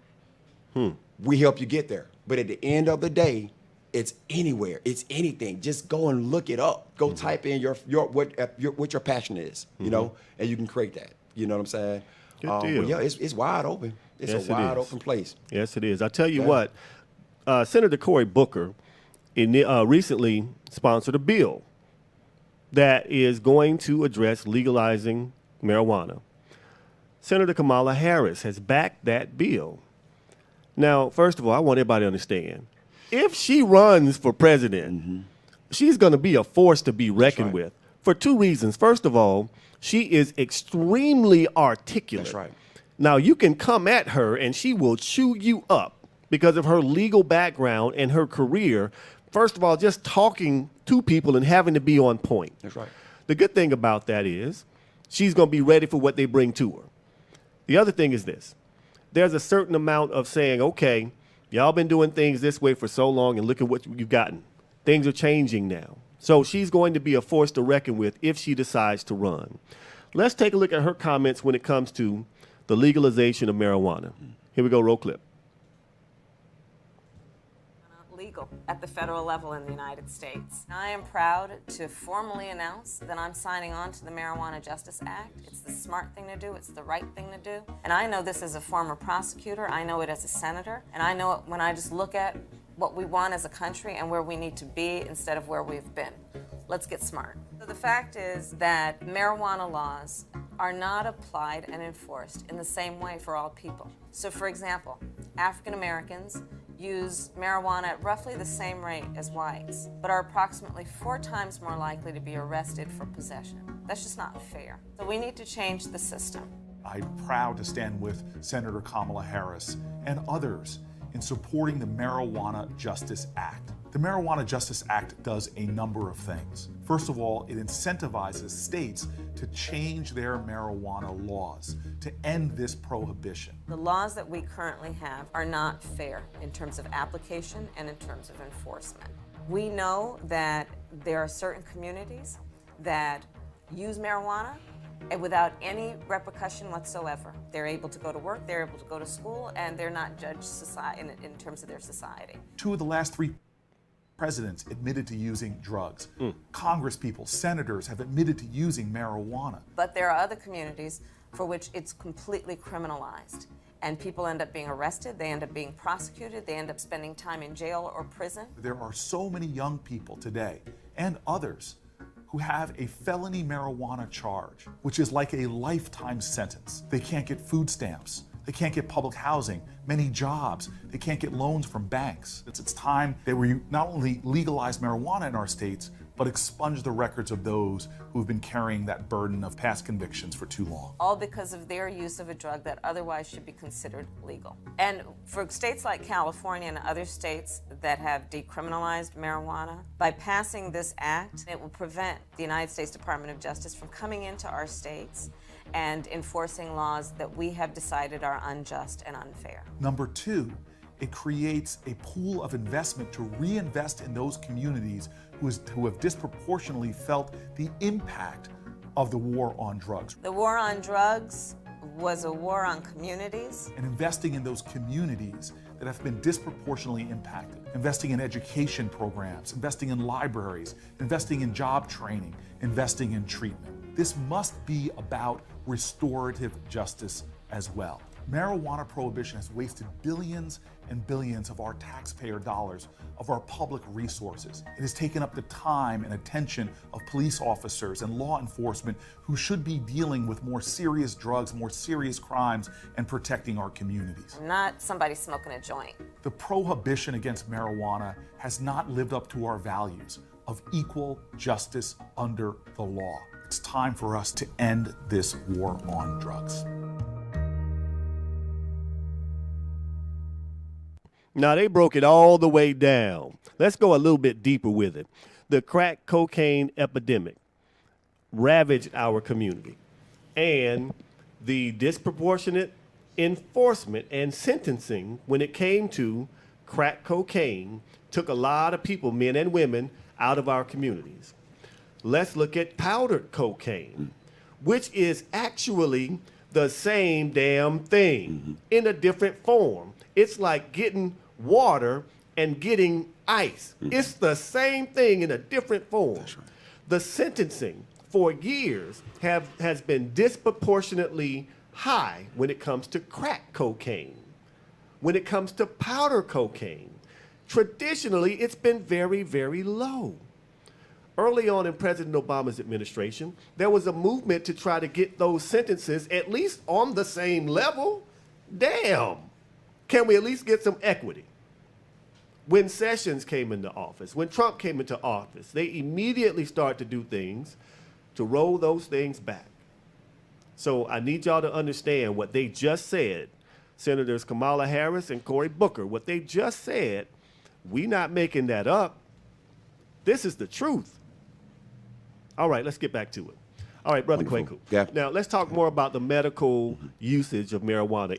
We help you get there. But at the end of the day, it's anywhere. It's anything. Just go and look it up. Go type in what your passion is, you know, and you can create that. You know what I'm saying? Good deal. But yeah, it's wide open. It's Yes, a wide open place. Yes, it is. I tell you what, Senator Cory Booker recently sponsored a bill that is going to address legalizing marijuana. Senator Kamala Harris has backed that bill. Now, first of all, I want everybody to understand, if she runs for president, she's going to be a force to be reckoned with for two reasons. First of all, she is extremely articulate. That's right. Now, you can come at her and she will chew you up because of her legal background and her career. First of all, just talking to people and having to be on point. That's right. The good thing about that is she's going to be ready for what they bring to her. The other thing is this. There's a certain amount of saying, okay, y'all been doing things this way for so long and look at what you've gotten. Things are changing now. So she's going to be a force to reckon with if she decides to run. Let's take a look at her comments when it comes to the legalization of marijuana. Here we go, roll clip. Legal at the federal level in the United States. I am proud to formally announce that I'm signing on to the Marijuana Justice Act. It's the smart thing to do. It's the right thing to do. And I know this as a former prosecutor. I know it as a senator. And I know it when I just look at what we want as a country and where we need to be instead of where we've been. Let's get smart. So the fact is that marijuana laws are not applied and enforced in the same way for all people. So for example, African Americans use marijuana at roughly the same rate as whites, but are approximately 4 times more likely to be arrested for possession. That's just not fair. So we need to change the system. I'm proud to stand with Senator Kamala Harris and others in supporting the Marijuana Justice Act. The Marijuana Justice Act does a number of things. First of all, it incentivizes states to change their marijuana laws to end this prohibition. The laws that we currently have are not fair in terms of application and in terms of enforcement. We know that there are certain communities that use marijuana and without any repercussion whatsoever. They're able to go to work, they're able to go to school, and they're not judged in terms of their society. 2 of the last 3 presidents admitted to using drugs. Congresspeople, senators have admitted to using marijuana. But there are other communities for which it's completely criminalized. And people end up being arrested, they end up being prosecuted, they end up spending time in jail or prison. There are so many young people today, and others, who have a felony marijuana charge, which is like a lifetime sentence. They can't get food stamps. They can't get public housing, many jobs. They can't get loans from banks. It's time that we not only legalize marijuana in our states, but expunge the records of those who've been carrying that burden of past convictions for too long. All because of their use of a drug that otherwise should be considered legal. And for states like California and other states that have decriminalized marijuana, by passing this act, it will prevent the United States Department of Justice from coming into our states and enforcing laws that we have decided are unjust and unfair. Number 2, it creates a pool of investment to reinvest in those communities who have disproportionately felt the impact of the war on drugs. The war on drugs was a war on communities. And investing in those communities that have been disproportionately impacted. Investing in education programs, investing in libraries, investing in job training, investing in treatment. This must be about restorative justice as well. Marijuana prohibition has wasted billions and billions of our taxpayer dollars, of our public resources. It has taken up the time and attention of police officers and law enforcement who should be dealing with more serious drugs, more serious crimes, and protecting our communities. I'm not somebody smoking a joint. The prohibition against marijuana has not lived up to our values of equal justice under the law. It's time for us to end this war on drugs. Now, they broke it all the way down. Let's go a little bit deeper with it. The crack cocaine epidemic ravaged our community, and the disproportionate enforcement and sentencing when it came to crack cocaine took a lot of people, men and women, out of our communities. Let's look at powdered cocaine, which is actually the same damn thing in a different form. It's like getting water and getting ice. It's the same thing in a different form. That's right. The sentencing for years has been disproportionately high when it comes to crack cocaine. When it comes to powder cocaine, traditionally it's been very, very low. Early on in President Obama's administration, there was a movement to try to get those sentences at least on the same level. Damn. Can we at least get some equity? When Sessions came into office, when Trump came into office, they immediately started to do things to roll those things back. So I need y'all to understand what they just said. Senators Kamala Harris and Cory Booker, what they just said, we not making that up. This is the truth. All right, let's get back to it. All right, Brother Kwaku. Yeah. Now, let's talk more about the medical usage of marijuana.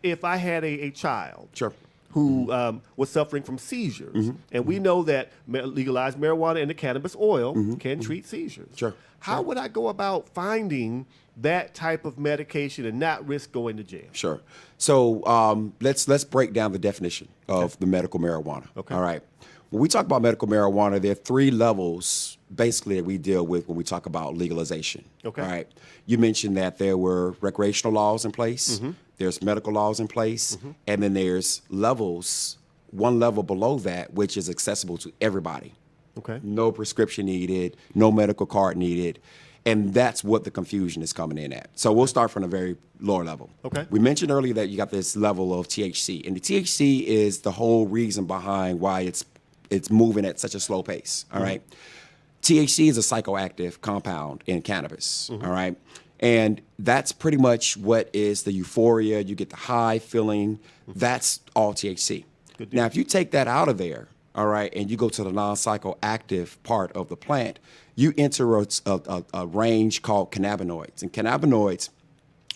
If I had a child Sure. who was suffering from seizures, and we know that legalized marijuana and the cannabis oil can treat seizures. Sure. How would I go about finding that type of medication and not risk going to jail? Sure. So let's break down the definition of the medical marijuana. Okay. All right. When we talk about medical marijuana, there are 3 levels basically that we deal with when we talk about legalization. Okay. All right. You mentioned that there were recreational laws in place. There's medical laws in place, and then there's levels, one level below that, which is accessible to everybody. Okay. No prescription needed, no medical card needed. And that's what the confusion is coming in at. So we'll start from a very lower level. Okay. We mentioned earlier that you got this level of THC. And the THC is the whole reason behind why it's moving at such a slow pace. All right. THC is a psychoactive compound in cannabis. All right. And that's pretty much what is the euphoria. You get the high feeling. That's all THC. Good deal. Now, if you take that out of there, all right, and you go to the non-psychoactive part of the plant, you enter a range called cannabinoids. And cannabinoids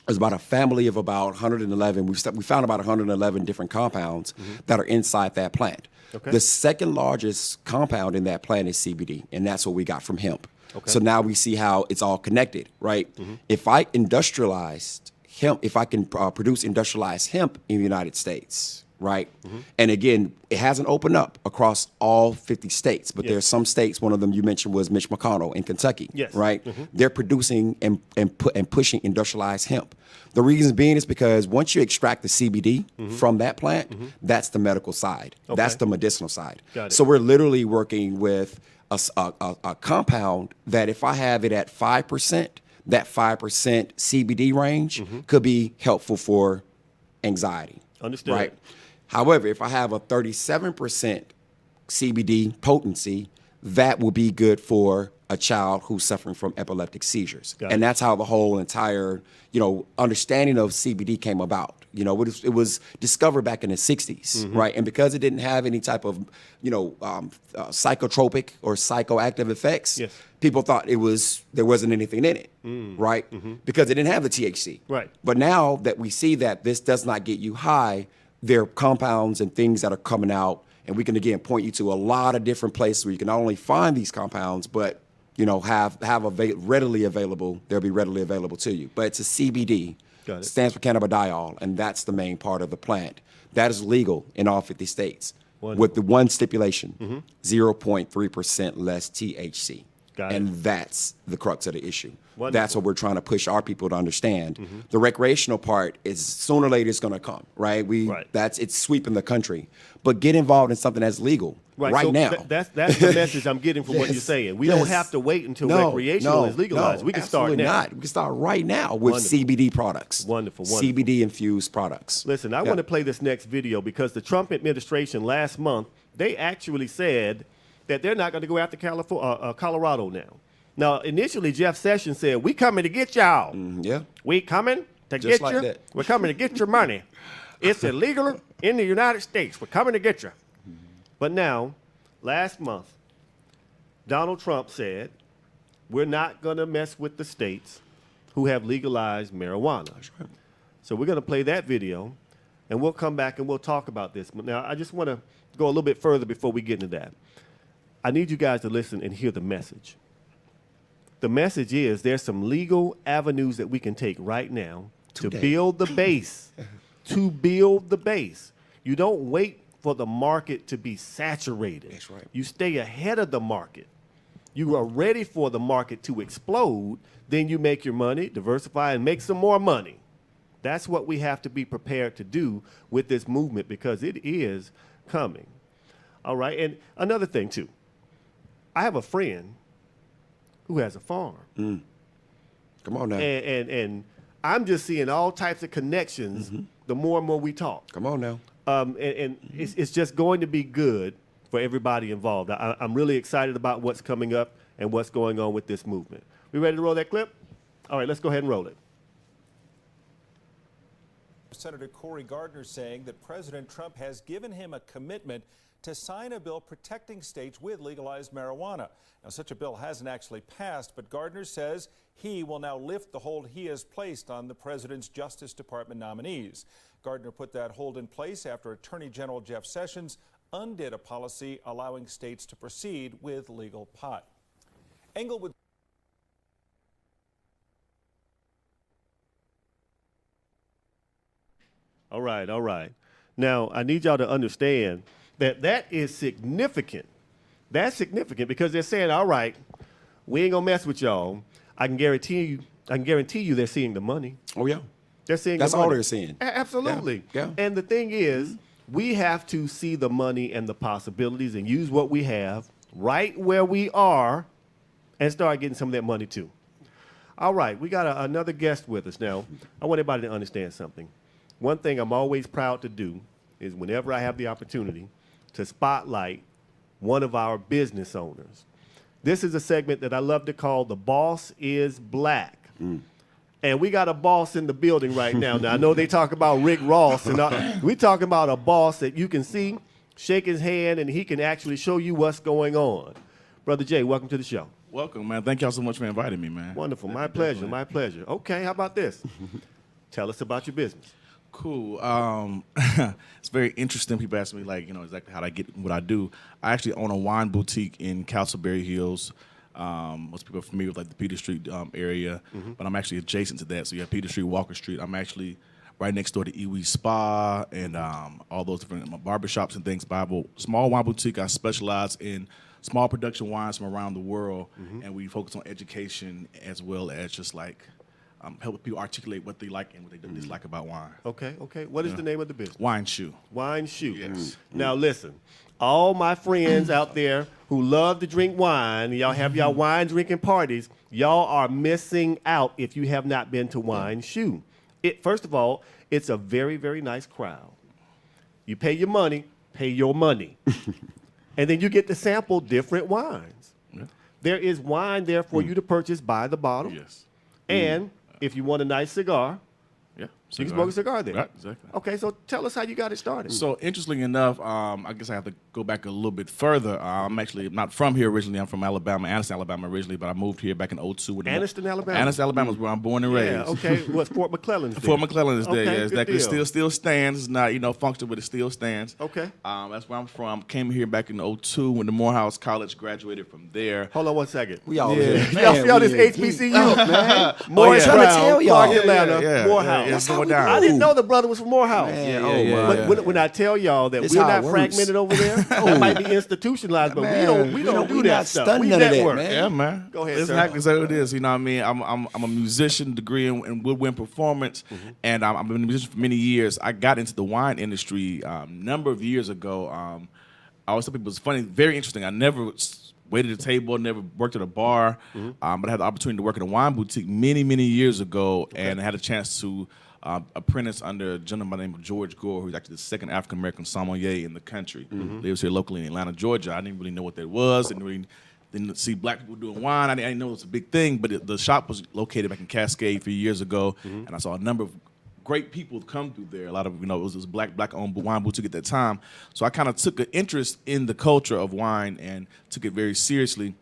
is about a family of about 111. We found about 111 different compounds that are inside that plant. Okay. The second largest compound in that plant is CBD, and that's what we got from hemp. Okay. So now we see how it's all connected, right? If I industrialized hemp, if I can produce industrialized hemp in the United States, right? And again, it hasn't opened up across all 50 states, but there's some states, one of them you mentioned was Mitch McConnell in Kentucky, Yes. right? They're producing and pushing industrialized hemp. The reason being is because once you extract the CBD from that plant, that's the medical side. Okay. That's the medicinal side. Got it. So we're literally working with a compound that if I have it at 5%, that 5% CBD range could be helpful for anxiety. Understood. Right. However, if I have a 37% CBD potency, that will be good for a child who's suffering from epileptic seizures. Got it. And that's how the whole entire, understanding of CBD came about. It was discovered back in the 60s, right? And because it didn't have any type of, psychotropic or psychoactive effects, Yes. people thought there wasn't anything in it, right? Because it didn't have the THC. Right. But now that we see that this does not get you high, there are compounds and things that are coming out, and we can again point you to a lot of different places where you can not only find these compounds, but readily available. They'll be readily available to you. But it's a CBD. Got it. Stands for cannabidiol, and that's the main part of the plant. That is legal in all 50 states. Wonderful. With the one stipulation, 0.3% less THC. Got it. And that's the crux of the issue. Wonderful. That's what we're trying to push our people to understand. The recreational part is sooner or later it's going to come, right? Right. It's sweeping the country. But get involved in something that's legal right so now. That's the message I'm getting from what you're Yes. saying. We don't Yes. have to wait until recreational is legalized. We can start absolutely now. not. We can start right now with Wonderful. CBD products. Wonderful. CBD infused products. Listen, I want to play this next video because the Trump administration last month, they actually said that they're not going to go after Colorado now. Now, initially, Jeff Sessions said, "We coming to get y'all. Yeah. We coming to Just get like you. that. We're coming to get your money." It's illegal in the United States. We're coming to get you. But now, last month, Donald Trump said, we're not going to mess with the states who have legalized marijuana. That's right. So we're going to play that video, and we'll come back and we'll talk about this. But now, I just want to go a little bit further before we get into that. I need you guys to listen and hear the message. The message is there's some legal avenues that we can take right now to build the base. To build the base. You don't wait for the market to be saturated. That's right. You stay ahead of the market. You are ready for the market to explode. Then you make your money, diversify, and make some more money. That's what we have to be prepared to do with this movement because it is coming. All right. And another thing, too. I have a friend who has a farm. Come on now. And I'm just seeing all types of connections the more and more we talk. Come on now. And it's just going to be good for everybody involved. I'm really excited about what's coming up and what's going on with this movement. We ready to roll that clip? All right, let's go ahead and roll it. Senator Cory Gardner saying that President Trump has given him a commitment to sign a bill protecting states with legalized marijuana. Now, such a bill hasn't actually passed, but Gardner says he will now lift the hold he has placed on the president's Justice Department nominees. Gardner put that hold in place after Attorney General Jeff Sessions undid a policy allowing states to proceed with legal pot. Englewood. All right, all right. Now, I need y'all to understand that is significant. That's significant because they're saying, all right, we ain't gonna mess with y'all. I can guarantee you they're seeing the money. Oh, yeah. They're seeing That's the money. all they're seeing. Absolutely. Yeah. And the thing is, we have to see the money and the possibilities and use what we have right where we are and start getting some of that money too. All right, we got another guest with us now. I want everybody to understand something. One thing I'm always proud to do is whenever I have the opportunity to spotlight one of our business owners. This is a segment that I love to call The Boss is Black. And we got a boss in the building right now. Now, I know they talk about Rick Ross, and we talking about a boss that you can see, shake his hand, and he can actually show you what's going on. Brother Jay, welcome to the show. Welcome, man. Thank y'all so much for inviting me, man. Wonderful. My pleasure. My pleasure. Okay, how about this? Tell us about your business. Cool. It's very interesting. People ask me, like, exactly how I get what I do. I actually own a wine boutique in Castleberry Hills. Most people are familiar with, like, the Peter Street area, but I'm actually adjacent to that. So you have Peter Street, Walker Street. I'm actually right next door to Iwi Spa and all those different barbershops and things. But I have a small wine boutique. I specialize in small production wines from around the world, and we focus on education as well as just, like, help people articulate what they like and what they dislike about wine. Okay, okay. What is the name of the business? Wine Shoe. Wine Shoe. Yes. Now listen, all my friends out there who love to drink wine, y'all have y'all wine drinking parties, y'all are missing out if you have not been to Wine Shoe. First of all, it's a very, very nice crowd. You pay your money, and then you get to sample different wines. Yeah. There is wine there for you to purchase by the bottle. Yes. And if you want a nice cigar, you can smoke a cigar there. Right, exactly. Okay, so tell us how you got it started. So interestingly enough, I guess I have to go back a little bit further. I'm actually not from here originally. I'm from Alabama, Anniston, Alabama originally, but I moved here back in 2002. Anniston, Alabama? Anniston, Alabama is where I'm born and raised. Yeah, okay. What's Fort McClellan is there? Fort McClellan is there, okay, yeah, exactly. It still stands. It's not, functional, but it still stands. Okay. That's where I'm from. Came here back in 2002 when the Morehouse College graduated from there. Hold on one second. We all y'all this HBCU, man. Morehouse, Clark, Atlanta, Morehouse. It's going down. I didn't know the brother was from Morehouse. But when I tell y'all that we're not fragmented over there, that might be institutionalized, but we don't do that stuff. We network. Yeah, man. Go ahead, sir. Exactly so it is. You know what I mean? I'm a musician, degree in woodwind performance, and I've been a musician for many years. I got into the wine industry a number of years ago. I always tell people it's funny, very interesting. I never waited at a table, never worked at a bar, but I had the opportunity to work at a wine boutique many, many years ago, and I had a chance to apprentice under a gentleman by the name of George Gore, who's actually the second African-American sommelier in the country. Lives here locally in Atlanta, Georgia. I didn't really know what that was. Didn't see black people doing wine. I didn't know it was a big thing, but the shop was located back in Cascade a few years ago, and I saw a number of great people come through there. A lot of, it was black-owned wine boutique at that time. So I kind of took an interest in the culture of wine and took it very seriously.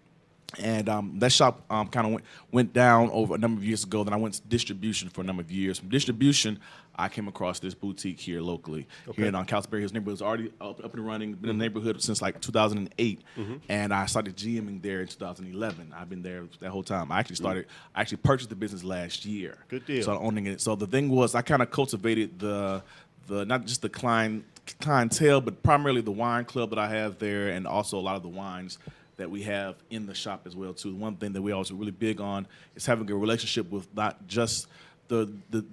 And that shop kind of went down over a number of years ago. Then I went to distribution for a number of years. From distribution, I came across this boutique here locally, here in California Hills neighborhood. It was already up and running, been in the neighborhood since like 2008. And I started GMing there in 2011. I've been there that whole time. I actually purchased the business last year. Good deal. So I'm owning it. So the thing was, I kind of cultivated the not just the clientele, but primarily the wine club that I have there, and also a lot of the wines that we have in the shop as well too. One thing that we also really big on is having a relationship with not just the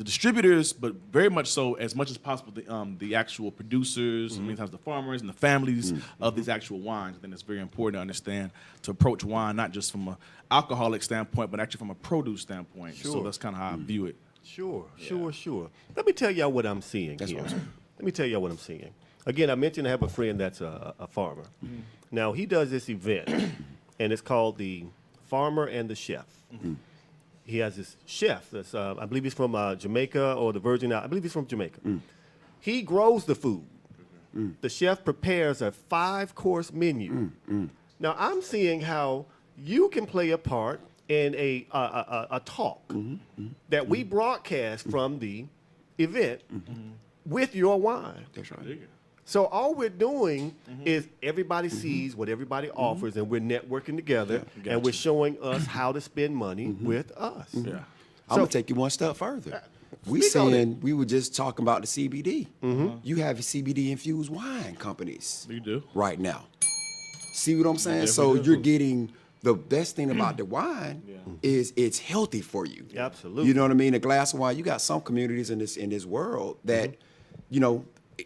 distributors, but very much so, as much as possible, the actual producers, and many times the farmers and the families of these actual wines. I think it's very important to understand, to approach wine not just from an alcoholic standpoint, but actually from a produce standpoint. Sure. So that's kind of how I view it. Sure. Let me tell y'all what I'm seeing here. Let me tell y'all what I'm seeing. Again, I mentioned I have a friend that's a farmer. Now, he does this event, and it's called the Farmer and the Chef. He has this chef that's, I believe he's from Jamaica or the Virgin Islands. I believe he's from Jamaica. He grows the food. The chef prepares a 5-course menu. Now, I'm seeing how you can play a part in a talk that we broadcast from the event with your wine. That's right. So all we're doing is everybody sees what everybody offers, and we're networking together, and we're showing us how to spend money with us. I'm gonna take you one step further. We were just talking about the CBD. You have CBD infused wine companies. You do right now. See what I'm saying? So you're getting the best thing about the wine is it's healthy for you. Absolutely. You know what I mean? A glass of wine. You got some communities in this world that,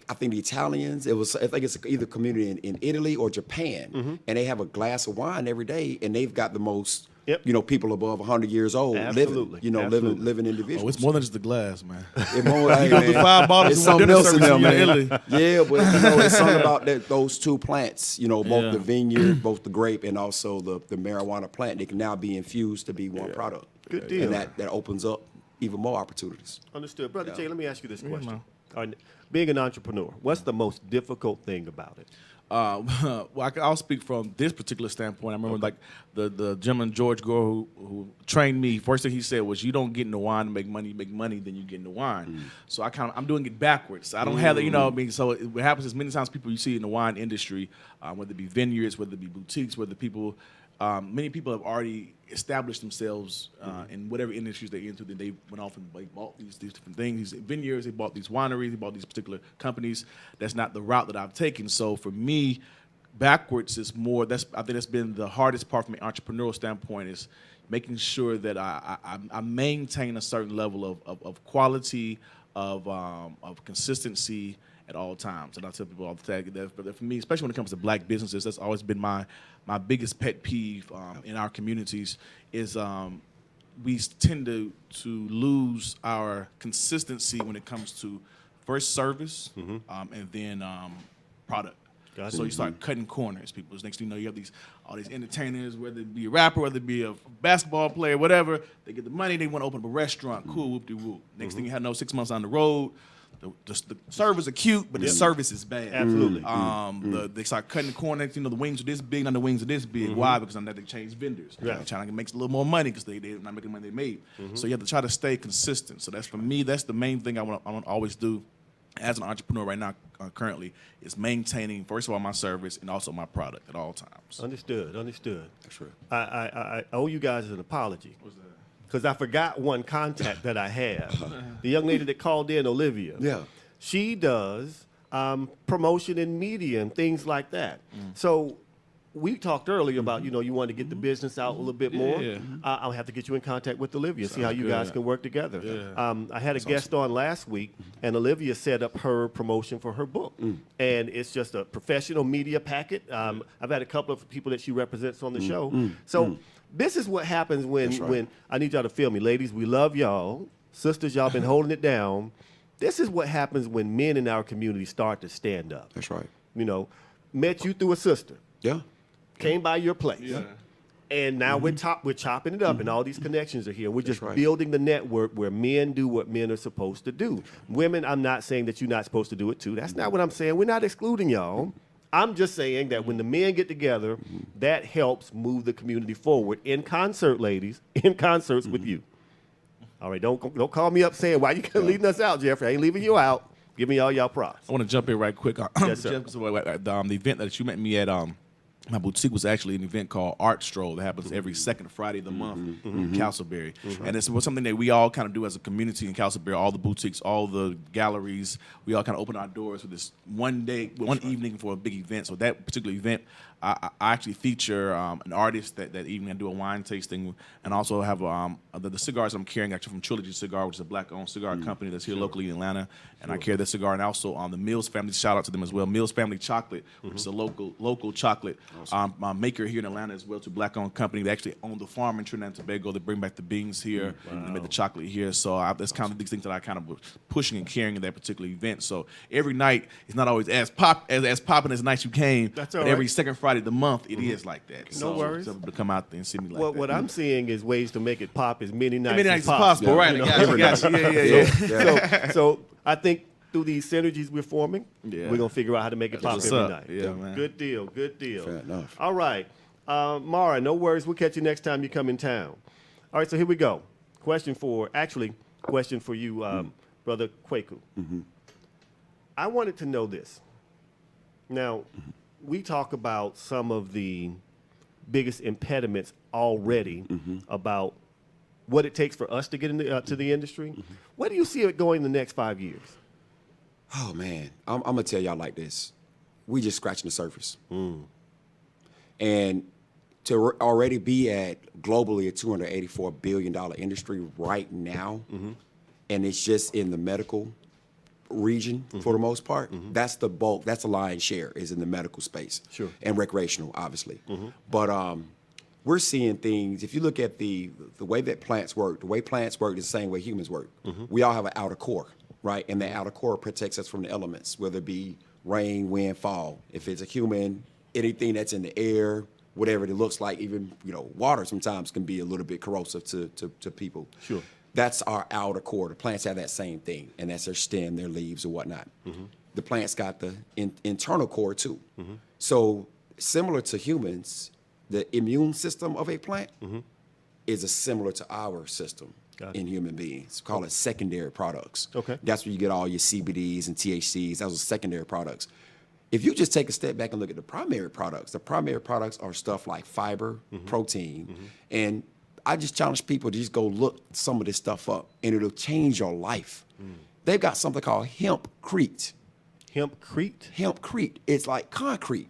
I think the Italians, I think it's either community in Italy or Japan, and they have a glass of wine every day, and they've got the most, people above 100 years old living individuals. Oh, it's more than just the glass, man. You go through 5 bottles it's of something dinner else in service there, in man. Italy. Yeah, but it's something about those two plants, both the vineyard, both the grape, and also the marijuana plant. They can now be infused to be one product. Good deal. And that opens up even more opportunities. Understood. Brother Jay, let me ask you this question. Being an entrepreneur, what's the most difficult thing about it? Well, I'll speak from this particular standpoint. I remember like the gentleman George Gore who trained me. First thing he said was, "You don't get into wine to make money. You make money, then you get into wine." So I'm doing it backwards. I don't have that, So what happens is many times people you see in the wine industry, whether it be vineyards, whether it be boutiques, whether people. Many people have already established themselves in whatever industries they're into. Then they went off and bought these different things, these vineyards, they bought these wineries, they bought these particular companies. That's not the route that I've taken. So for me, backwards is more. I think that's been the hardest part from an entrepreneurial standpoint, is making sure that I maintain a certain level of quality, of consistency at all times. And I tell people all the time that for me, especially when it comes to black businesses, that's always been my biggest pet peeve in our communities is we tend to lose our consistency when it comes to first service and then product. Gotcha. So you start cutting corners. Next thing you know, you have all these entertainers, whether it be a rapper, whether it be a basketball player, whatever. They get the money, they want to open up a restaurant. Cool, whoop-de-whoop. Next thing you have, 6 months on the road. The servers are cute, but the service is bad. Absolutely. They start cutting the corners. The wings are this big, and the wings are this big. Why? Because they change vendors. They're trying to make a little more money because they're not making the money they made. So you have to try to stay consistent. So that's, for me, that's the main thing I want to always do as an entrepreneur right now, currently, is maintaining, first of all, my service and also my product at all times. Understood. That's right. I owe you guys an apology. What's that? Because I forgot one contact that I have. The young lady that called in, Olivia. Yeah. She does promotion in media and things like that. So we talked earlier about, you want to get the business out a little bit more. I'll have to get you in contact with Olivia, see how you guys can work together. I had a guest on last week, and Olivia set up her promotion for her book. And it's just a professional media packet. I've had a couple of people that she represents on the show. So this is what happens when I need y'all to feel me. Ladies, we love y'all. Sisters, y'all been holding it down. This is what happens when men in our community start to stand up. That's right. Met you through a sister. Yeah. Came by your place. Yeah. And now we're chopping it up, and all these connections are here. We're just building the network where men do what men are supposed to do. Women, I'm not saying that you're not supposed to do it too. That's not what I'm saying. We're not excluding y'all. I'm just saying that when the men get together, that helps move the community forward in concert, ladies, in concerts with you. All right, don't call me up saying, why you leaving us out, Jeffrey? I ain't leaving you out. Give me all y'all props. I want to jump in right quick. Yes, sir. The event that you met me at, my boutique was actually an event called Art Stroll that happens every second Friday of the month in Castleberry. And it's something that we all kind of do as a community in Castleberry, all the boutiques, all the galleries. We all kind of open our doors for this one evening for a big event. So that particular event, I actually feature an artist that evening. I do a wine tasting and also have the cigars I'm carrying actually from Trilogy Cigar, which is a black-owned cigar company that's here locally in Atlanta. And I carry that cigar, and also the Mills family, shout out to them as well. Mills Family Chocolate, which is a local chocolate maker here in Atlanta as well, to a black-owned company. They actually own the farm in Trinidad and Tobago. They bring back the beans here and make the chocolate here. So that's kind of these things that I kind of was pushing and carrying in that particular event. So every night, it's not always as popping as night you came. That's all but right. every second Friday of the month, it is like that. No worries. So to come out there and see me like that. What I'm seeing is ways to make it pop as many nights as possible. Right, I got you. Yeah. So I think through these synergies we're forming, we're going to figure out how to make it pop every night. Yeah, man. Good deal. Fair enough. All right. Mara, no worries. We'll catch you next time you come in town. All right, so here we go. Question for you, Brother Kwaku. I wanted to know this. Now, we talk about some of the biggest impediments already about what it takes for us to get into to the industry. Where do you see it going in the next 5 years? Oh, man. I'm going to tell y'all like this. We just scratching the surface. And to already be at globally a $284 billion industry right now, and it's just in the medical region for the most part, that's the bulk, that's the lion's share is in the medical space. Sure. And recreational, obviously. But we're seeing things, if you look at the way that plants work, the way plants work is the same way humans work. We all have an outer core, right? And the outer core protects us from the elements, whether it be rain, wind, fall. If it's a human, anything that's in the air, whatever it looks like, even water sometimes can be a little bit corrosive to people. Sure. That's our outer core. The plants have that same thing, and that's their stem, their leaves, or whatnot. The plants got the internal core too. So similar to humans, the immune system of a plant is similar to our system in human beings. Call it secondary products. Okay. That's where you get all your CBDs and THCs. Those are secondary products. If you just take a step back and look at the primary products are stuff like fiber, protein, and I just challenge people to just go look some of this stuff up, and it'll change your life. They've got something called hempcrete. Hempcrete? Hempcrete. It's like concrete.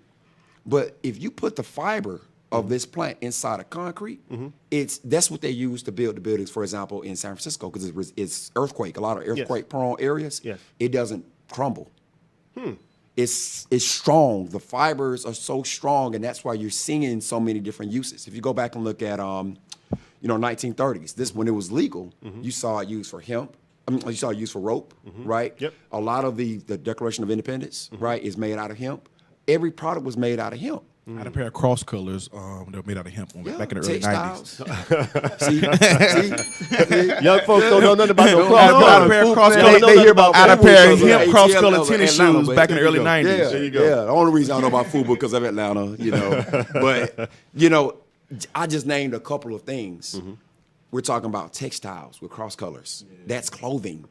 But if you put the fiber of this plant inside of concrete, that's what they use to build the buildings, for example, in San Francisco, because it's earthquake, a lot of earthquake-prone areas. Yes. It doesn't crumble. It's strong. The fibers are so strong, and that's why you're seeing so many different uses. If you go back and look at 1930s, this when it was legal, you saw it used for hemp. You saw it used for rope, right? Yep. A lot of the Declaration of Independence, right, is made out of hemp. Every product was made out of hemp. I had a pair of cross colors that were made out of hemp back in the early 90s. See? Young folks don't know nothing about no I had a pair of cross colors. They hear about I had a FUBU pair of because hemp of cross ATL colored tennis Atlanta, shoes but back in the there early you go. 90s. Yeah, There you go. yeah. The only reason I know about FUBU because of Atlanta, But, I just named a couple of things. We're talking about textiles with cross colors. That's clothing.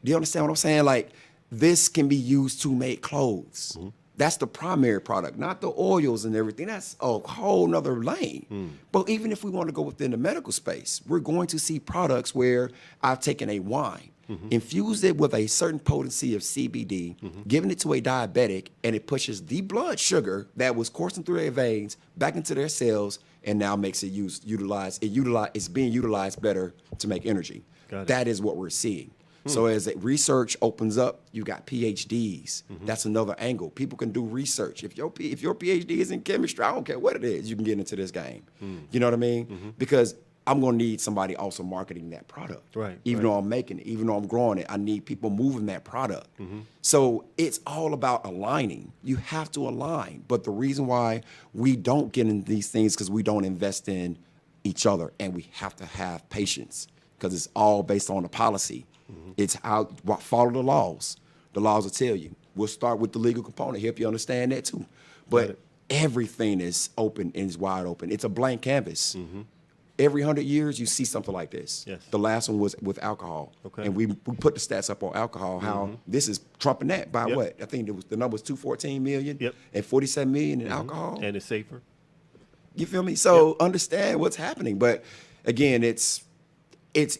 Do you understand what I'm saying? Like, this can be used to make clothes. That's the primary product, not the oils and everything. That's a whole nother lane. But even if we want to go within the medical space, we're going to see products where I've taken a wine, infused it with a certain potency of CBD, given it to a diabetic, and it pushes the blood sugar that was coursing through their veins back into their cells, and now makes it it's being utilized better to make energy. That is what we're seeing. So as research opens up, you got PhDs. That's another angle. People can do research. If your PhD is in chemistry, I don't care what it is, you can get into this game. You know what I mean? Because I'm going to need somebody also marketing that product. Right. Even though I'm making it, even though I'm growing it, I need people moving that product. So it's all about aligning. You have to align. But the reason why we don't get in these things because we don't invest in each other, and we have to have patience because it's all based on the policy. It's how follow the laws. The laws will tell you. We'll start with the legal component, help you understand that too. But everything is open and is wide open. It's a blank canvas. Every 100 years, you see something like this. Yes. The last one was with alcohol. Okay. And we put the stats up on alcohol, how this is trumping that by what? I think the number was 214 million and 47 million in alcohol. And it's safer. You feel me? So understand what's happening. But again, it's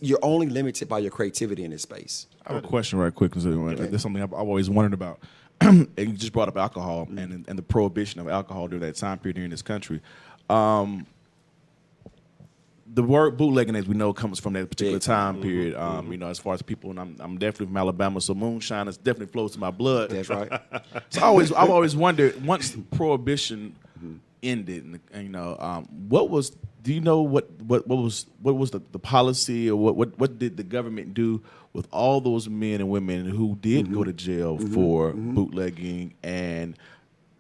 you're only limited by your creativity in this space. I have a question right quick, because there's something I've always wondered about. And you just brought up alcohol and the prohibition of alcohol during that time period here in this country. The word bootlegging, as we know, comes from that particular time period. You know, as far as people, and I'm definitely from Alabama, so moonshine definitely flows to my blood. That's right. So I've always wondered, once prohibition ended, and you know, what was? Do you know what was the policy, or what did the government do with all those men and women who did go to jail for bootlegging and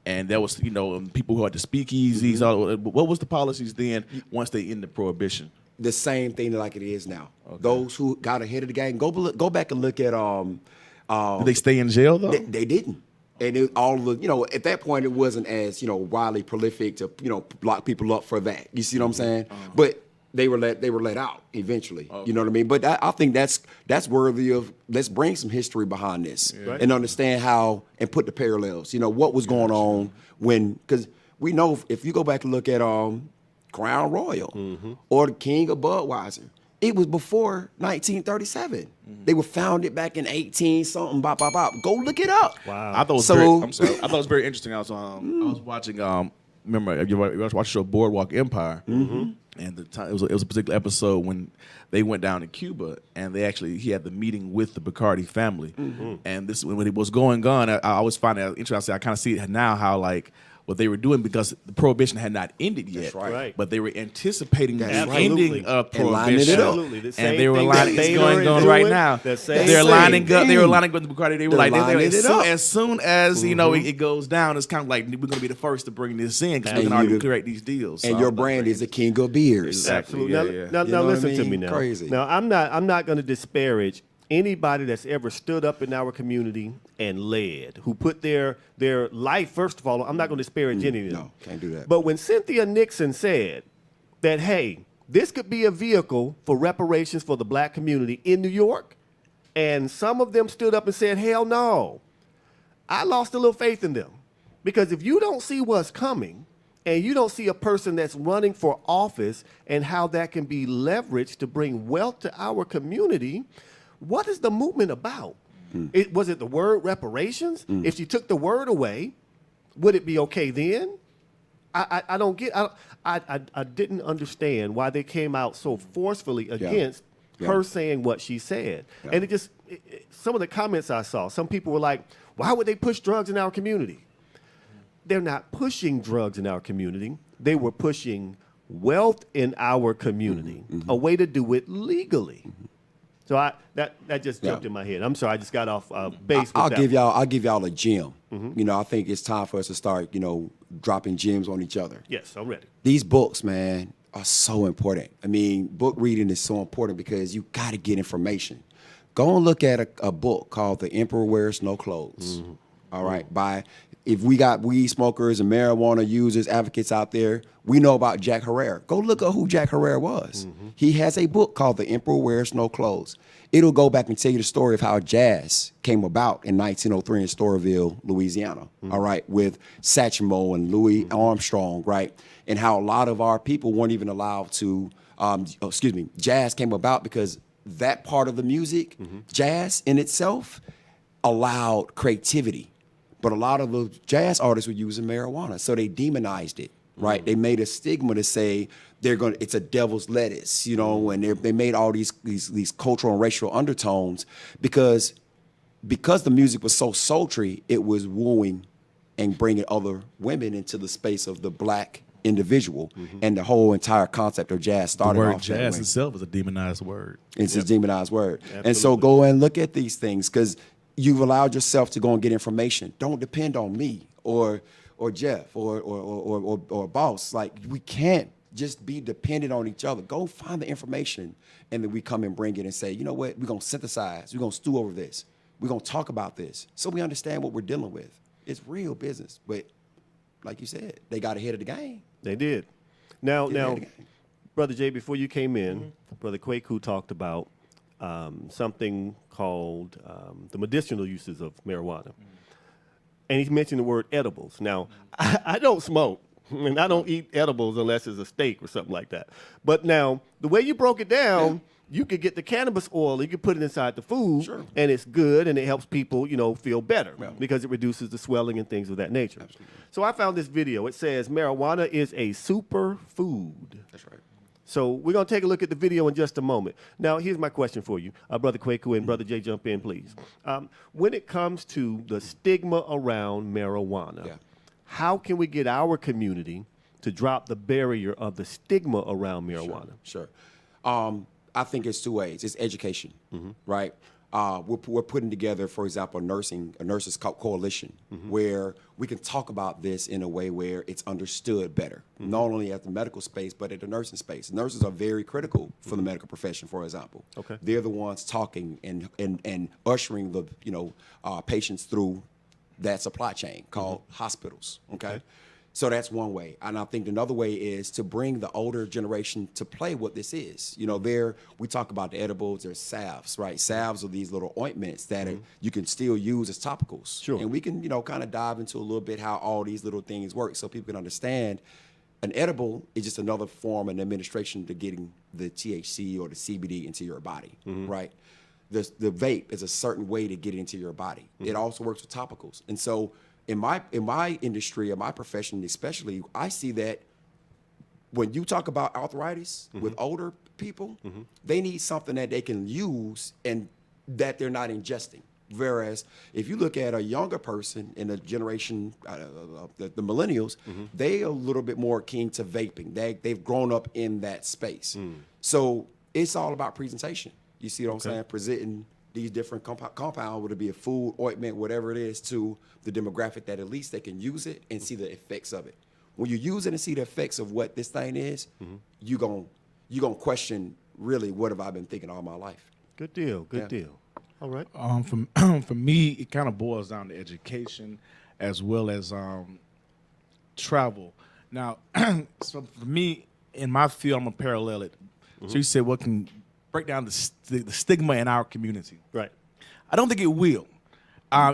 that was, you know, people who had the speakeasies. What was the policies then once they ended prohibition? The same thing like it is now. Those who got ahead of the game, go back and look at. Did they stay in jail though? They didn't. And all of the, you know, at that point it wasn't as, you know, wildly prolific to, you know, lock people up for that. You see what I'm saying? But they were let out eventually. You know what I mean? But I think that's worthy of, let's bring some history behind this and understand how, and put the parallels. You know, what was going on when, because we know if you go back and look at Crown Royal or the King of Budweiser, it was before 1937. They were founded back in 18 something. Bop, bop, bop. Go look it up. Wow. I thought it was very, I'm sorry. I thought it was very interesting. I was watching. Remember, you watched the show Boardwalk Empire, and it was a particular episode when they went down to Cuba, and he had the meeting with the Bacardi family, and this when it was going on. I always find it interesting. I kind of see it now how like what they were doing, because the prohibition had not ended yet. That's right. But they were anticipating the Absolutely. ending of And lining it prohibition. up. Absolutely. The same And they were thing lining that it's Bader going is right doing, now. the same They're thing. lining up. They were lining up with the Bacardi. They were They're like, lining it up. as soon as you know it goes down, it's kind of like we're going to be the first to bring this in because we can already create these deals. And So your I'm brand like, is the king of beers. Exactly. Absolutely. Yeah, Now, You now know what I listen to mean? me now. Crazy. Now I'm not going to disparage anybody that's ever stood up in our community and led, who put their life, first of all, I'm not going to disparage any of them. No, can't do that. But when Cynthia Nixon said that, hey, this could be a vehicle for reparations for the black community in New York, and some of them stood up and said, hell no, I lost a little faith in them. Because if you don't see what's coming, and you don't see a person that's running for office and how that can be leveraged to bring wealth to our community, what is the movement about? Was it the word reparations? If you took the word away, would it be okay then? I don't get. I didn't understand why they came out so forcefully against her saying what she said. And some of the comments I saw, some people were like, "Why would they push drugs in our community?" They're not pushing drugs in our community. They were pushing wealth in our community, a way to do it legally. So that just jumped in my head. I'm sorry, I just got off base. I'll give y'all a gem. You know, I think it's time for us to start, you know, dropping gems on each other. Yes, I'm ready. These books, man, are so important. I mean, book reading is so important because you got to get information. Go and look at a book called The Emperor Wears No Clothes. All right, if we got weed smokers and marijuana users, advocates out there, we know about Jack Herrera. Go look at who Jack Herrera was. He has a book called The Emperor Wears No Clothes. It'll go back and tell you the story of how jazz came about in 1903 in Storyville, Louisiana, all right, with Satchmo and Louis Armstrong, right, and how a lot of our people weren't even allowed to, jazz came about because that part of the music, jazz in itself, allowed creativity. But a lot of the jazz artists were using marijuana, so they demonized it, right? They made a stigma to say it's a devil's lettuce, you know, and they made all these cultural and racial undertones because the music was so sultry, it was wooing and bringing other women into the space of the black individual, and the whole entire concept of jazz started The word off jazz that way. itself is a demonized word. It's a demonized word. Absolutely. And so go and look at these things, because you've allowed yourself to go and get information. Don't depend on me or Jeff or boss. Like, we can't just be dependent on each other. Go find the information, and then we come and bring it and say, you know what, we're going to synthesize. We're going to stew over this. We're going to talk about this so we understand what we're dealing with. It's real business. But like you said, they got ahead of the game. They did. Now, Get ahead of the game. Brother Jay, before you came in, Brother Kwaku talked about something called the medicinal uses of marijuana. And he mentioned the word edibles. Now, I don't smoke, and I don't eat edibles unless it's a steak or something like that. But now, the way you broke it down, you could get the cannabis oil, you could put it inside the food, and it's good, and it helps people, feel better because it reduces the swelling and things of that nature. Absolutely. So I found this video. It says marijuana is a superfood. That's right. So we're going to take a look at the video in just a moment. Now, here's my question for you. Brother Kwaku and Brother Jay, jump in, please. When it comes to the stigma around marijuana, how can we get our community to drop the barrier of the stigma around marijuana? Sure. I think it's two ways. It's education, right? We're putting together, for example, a nurses coalition, where we can talk about this in a way where it's understood better, not only at the medical space, but at the nursing space. Nurses are very critical for the medical profession, for example. Okay. They're the ones talking and ushering the patients through that supply chain called hospitals. Okay. So that's one way. And I think another way is to bring the older generation to play what this is. We talk about the edibles, there's salves, right? Salves are these little ointments that you can still use as topicals. Sure. And we can, kind of dive into a little bit how all these little things work so people can understand an edible is just another form and administration to getting the THC or the CBD into your body, right? The vape is a certain way to get it into your body. It also works with topicals. And so in my industry, in my profession especially, I see that when you talk about arthritis with older people, they need something that they can use and that they're not ingesting. Whereas if you look at a younger person in the generation, the millennials, they are a little bit more keen to vaping. They've grown up in that space. So it's all about presentation. You see what I'm saying? Presenting these different compounds, whether it be a food, ointment, whatever it is, to the demographic that at least they can use it and see the effects of it. When you use it and see the effects of what this thing is, you're gonna question, really, what have I been thinking all my life? Good deal. Good deal. All right. For me, it kind of boils down to education as well as travel. Now, so for me, in my field, I'm gonna parallel it. So you said, what can break down the stigma in our community? Right. I don't think it will.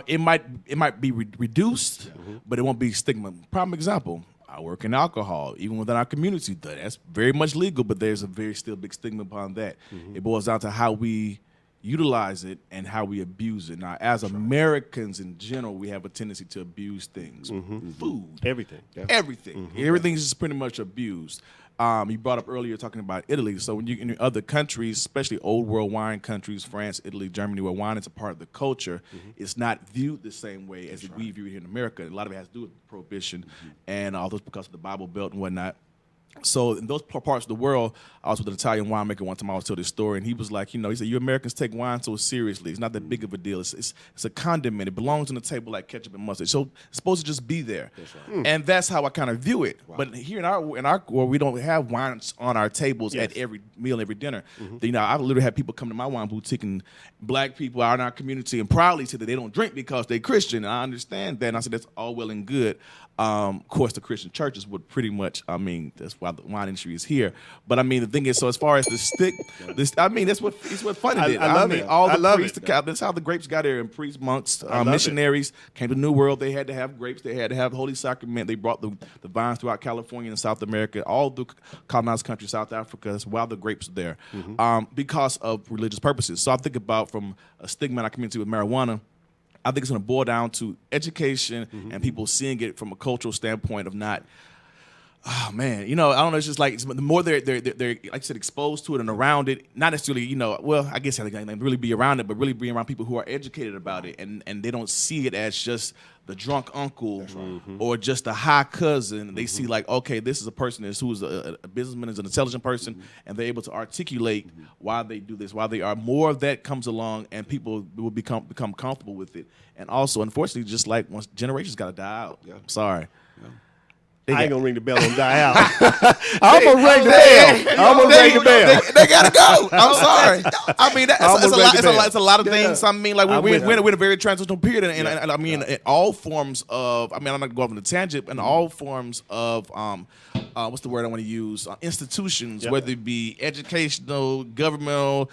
It might be reduced, but it won't be stigma. Prime example: I work in alcohol, even within our community. That's very much legal, but there's a still big stigma upon that. It boils down to how we utilize it and how we abuse it. Now, as Americans in general, we have a tendency to abuse things. Food. Everything. Everything. Everything's just pretty much abused. You brought up earlier talking about Italy. So when you in other countries, especially old world wine countries, France, Italy, Germany, where wine is a part of the culture, it's not viewed the same way as we view it here in America. A lot of it has to do with prohibition and all those because of the Bible Belt and whatnot. So in those parts of the world, I was with an Italian winemaker one time. I was told this story, and he was like, he said, you Americans take wine so seriously. It's not that big of a deal. It's a condiment. It belongs on the table like ketchup and mustard. So it's supposed to just be there. That's right. And that's how I kind of view it. Wow. But here in our world, we don't have wines on our tables at every meal, every dinner. I've literally had people come to my wine boutique, and black people are in our community and proudly say that they don't drink because they're Christian. And I understand that. And I said, that's all well and good. Of course, the Christian churches would pretty much, that's why the wine industry is here. But the thing is, so as far as the stick, that's what funded it. I love it. All the I love priests, it. That's how the grapes got here. And priests, monks, missionaries came to the New World. They had to have grapes. They had to have the Holy Sacrament. They brought the vines throughout California and South America, all the colonized countries, South Africa, while the grapes are there, because of religious purposes. So I think about from a stigma in our community with marijuana, I think it's going to boil down to education and people seeing it from a cultural standpoint of not Oh man, I don't know. It's just like the more they're like I said, exposed to it and around it. Not necessarily, well, I guess they really be around it, but really be around people who are educated about it, and they don't see it as just the drunk uncle or just a high cousin. They see like, okay, this is a person who's a businessman, is an intelligent person, and they're able to articulate why they do this, why they are. More of that comes along, and people will become comfortable with it. And also, unfortunately, just like once generations got to die out. I'm sorry. I ain't gonna ring the bell on die out. I'm gonna ring the bell. I'm gonna ring the bell. They gotta go. I'm sorry. I mean, it's a lot of things. I mean, like we're in a very transitional period, and I mean, in all forms of. I mean, I'm not going off on a tangent. In all forms of, what's the word I want to use? Institutions, whether it be educational, governmental,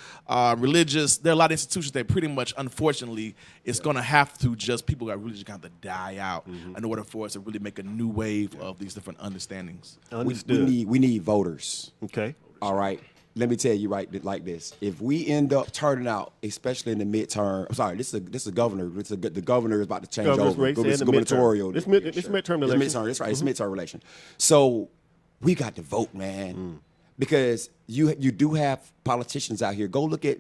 religious. There are a lot of institutions that pretty much, unfortunately, it's gonna have to people are really just gonna have to die out in order for us to really make a new wave of these different understandings. We need voters. Okay. All right. Let me tell you like this. If we end up turning out, especially in the midterm, I'm sorry, this is a governor. The governor is about to change over. It's gubernatorial. It's midterm election. It's midterm. That's right. It's midterm election. So we got to vote, man, because you do have politicians out here. Go look at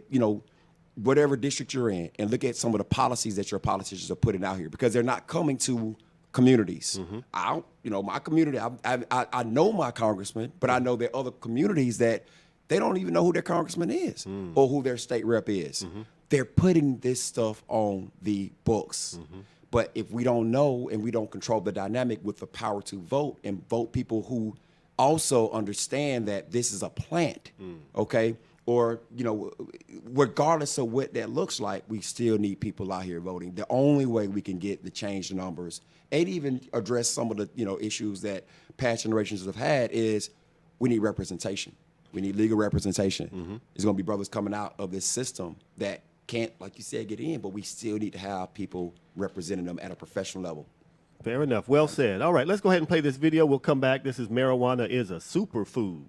whatever district you're in and look at some of the policies that your politicians are putting out here, because they're not coming to communities. My community, I know my congressman, but I know there are other communities that they don't even know who their congressman is or who their state rep is. They're putting this stuff on the books. But if we don't know and we don't control the dynamic with the power to vote and vote people who also understand that this is a plant, okay? Or, regardless of what that looks like, we still need people out here voting. The only way we can get the change the numbers and even address some of the, issues that past generations have had is we need representation. We need legal representation. There's going to be brothers coming out of this system that can't, like you said, get in, but we still need to have people representing them at a professional level. Fair enough. Well said. All right, let's go ahead and play this video. We'll come back. This is Marijuana is a Superfood.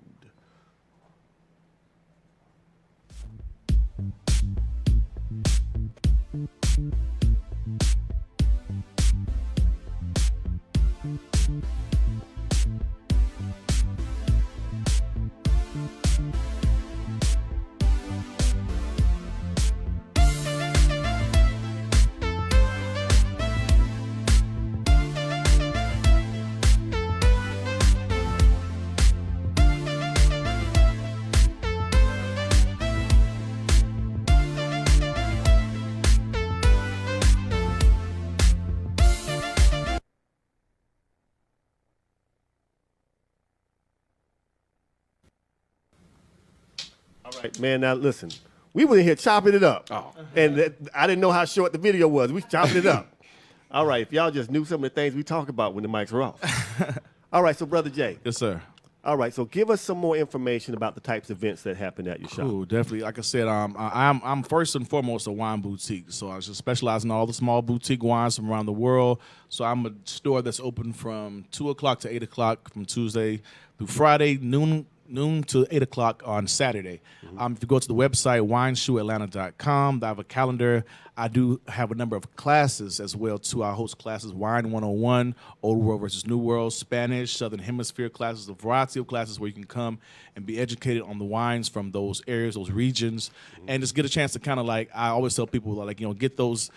All right, man, now listen. We were in here chopping it up. And I didn't know how short the video was. We chopping it up. All right, if y'all just knew some of the things we talk about when the mics are off. All right, so Brother Jay. Yes, sir. All right, so give us some more information about the types of events that happen at your shop. Cool, definitely. Like I said, I'm first and foremost a wine boutique. So I just specialize in all the small boutique wines from around the world. So I'm a store that's open from 2 o'clock to 8 o'clock from Tuesday through Friday, noon to 8 o'clock on Saturday. If you go to the website, wineshoeatlanta.com, I have a calendar. I do have a number of classes as well, too. I host classes, Wine 101, Old World versus New World, Spanish, Southern Hemisphere classes, a variety of classes where you can come and be educated on the wines from those areas, those regions, and just get a chance to kind of like, I always tell people, like, get those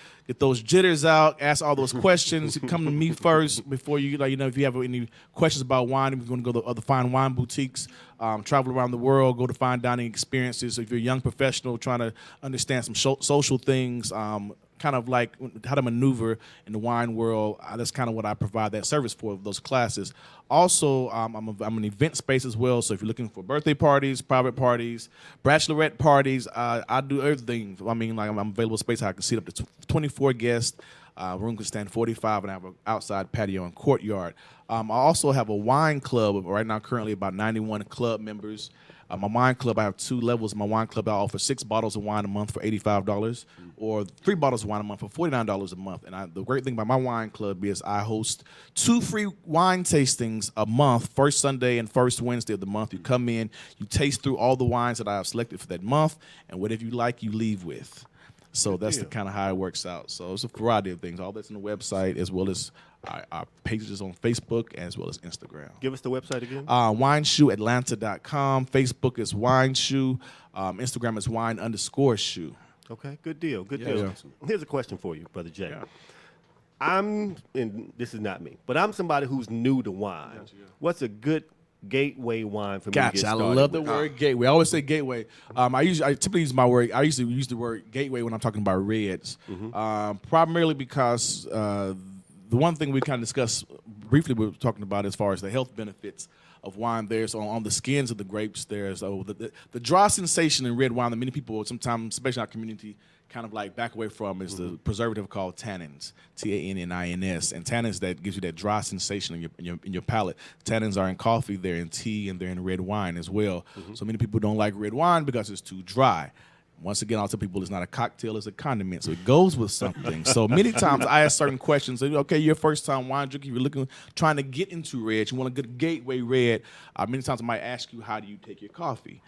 jitters out, ask all those questions, come to me first before you, if you have any questions about wine, if you're going to go to other fine wine boutiques, travel around the world, go to fine dining experiences. So if you're a young professional trying to understand some social things, kind of like how to maneuver in the wine world, that's kind of what I provide that service for, those classes. Also, I'm an event space as well, so if you're looking for birthday parties, private parties, bachelorette parties, I do everything. I mean, like I'm available space. I can seat up to 24 guests. Room can stand 45, and I have an outside patio and courtyard. I also have a wine club right now, currently about 91 club members. My wine club, I have 2 levels. My wine club, I offer 6 bottles of wine a month for $85 or 3 bottles of wine a month for $49 a month. And the great thing about my wine club is I host 2 free wine tastings a month, first Sunday and first Wednesday of the month. You come in, you taste through all the wines that I have selected for that month, and whatever you like, you leave with. So that's the kind of how it works out. So it's a variety of things. All that's on the website, as well as our pages on Facebook, as well as Instagram. Give us the website again. WineShoeAtlanta.com. Facebook is WineShoe. Instagram is wine_shoe. Okay, good deal. Good Yeah. deal. Yeah. Here's a question for you, Brother Jay. Yeah. And this is not me, but I'm somebody who's new to wine. What's a good gateway wine for me to get Gotcha. I started love the with? word gateway. I always say gateway. I typically use my word. I usually use the word gateway when I'm talking about reds, primarily because the one thing we kind of discussed briefly, we were talking about as far as the health benefits of wine. There's on the skins of the grapes. There's the dry sensation in red wine that many people sometimes, especially in our community, kind of like back away from is the preservative called tannins, tannins, and tannins that gives you that dry sensation in your palate. Tannins are in coffee, they're in tea, and they're in red wine as well. So many people don't like red wine because it's too dry. Once again, I'll tell people it's not a cocktail, it's a condiment. So it goes with something. So many times I ask certain questions. Okay, you're a first-time wine drinker. You're trying to get into reds. You want a good gateway red. Many times I might ask you, how do you take your coffee?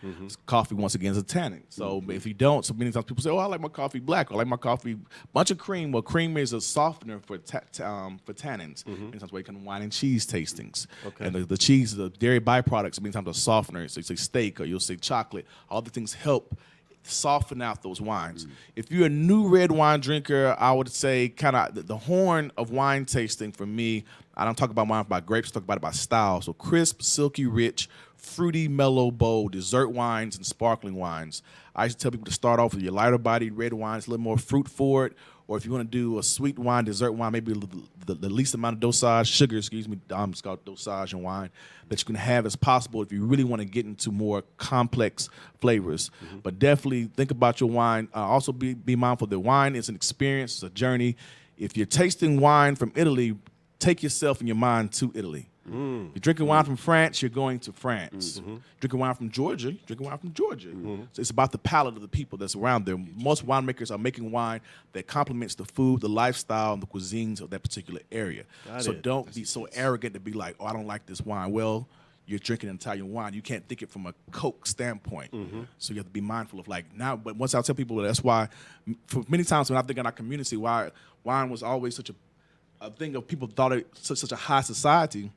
Coffee, once again, is a tannin. So if you don't, so many times people say, oh, I like my coffee black. Or I like my coffee bunch of cream. Well, cream is a softener for tannins. Many times we come wine and cheese tastings. Okay. And the cheese, the dairy byproducts, many times a softener. So you say steak or you'll say chocolate. All the things help soften out those wines. If you're a new red wine drinker, I would say kind of the horn of wine tasting for me, I don't talk about wine by grapes, I talk about it by style. So crisp, silky, rich, fruity, mellow, bold, dessert wines and sparkling wines. I used to tell people to start off with your lighter bodied red wines, a little more fruit forward. Or if you want to do a sweet wine, dessert wine, maybe the least amount of dosage, sugar, it's called dosage in wine, that you can have as possible if you really want to get into more complex flavors. But definitely think about your wine. Also be mindful that wine is an experience, it's a journey. If you're tasting wine from Italy, take yourself and your mind to Italy. You're drinking wine from France, you're going to France. Drinking wine from Georgia, you're drinking wine from Georgia. So it's about the palate of the people that's around there. Most winemakers are making wine that complements the food, the lifestyle, and the cuisines of that particular area. Don't be so arrogant to be like, oh, I don't like this wine. Well, you're drinking Italian wine. You can't think it from a Coke standpoint. So you have to be mindful of but once I tell people, that's why, for many times when I think in our community, why wine was always such a thing of people thought it such a high society.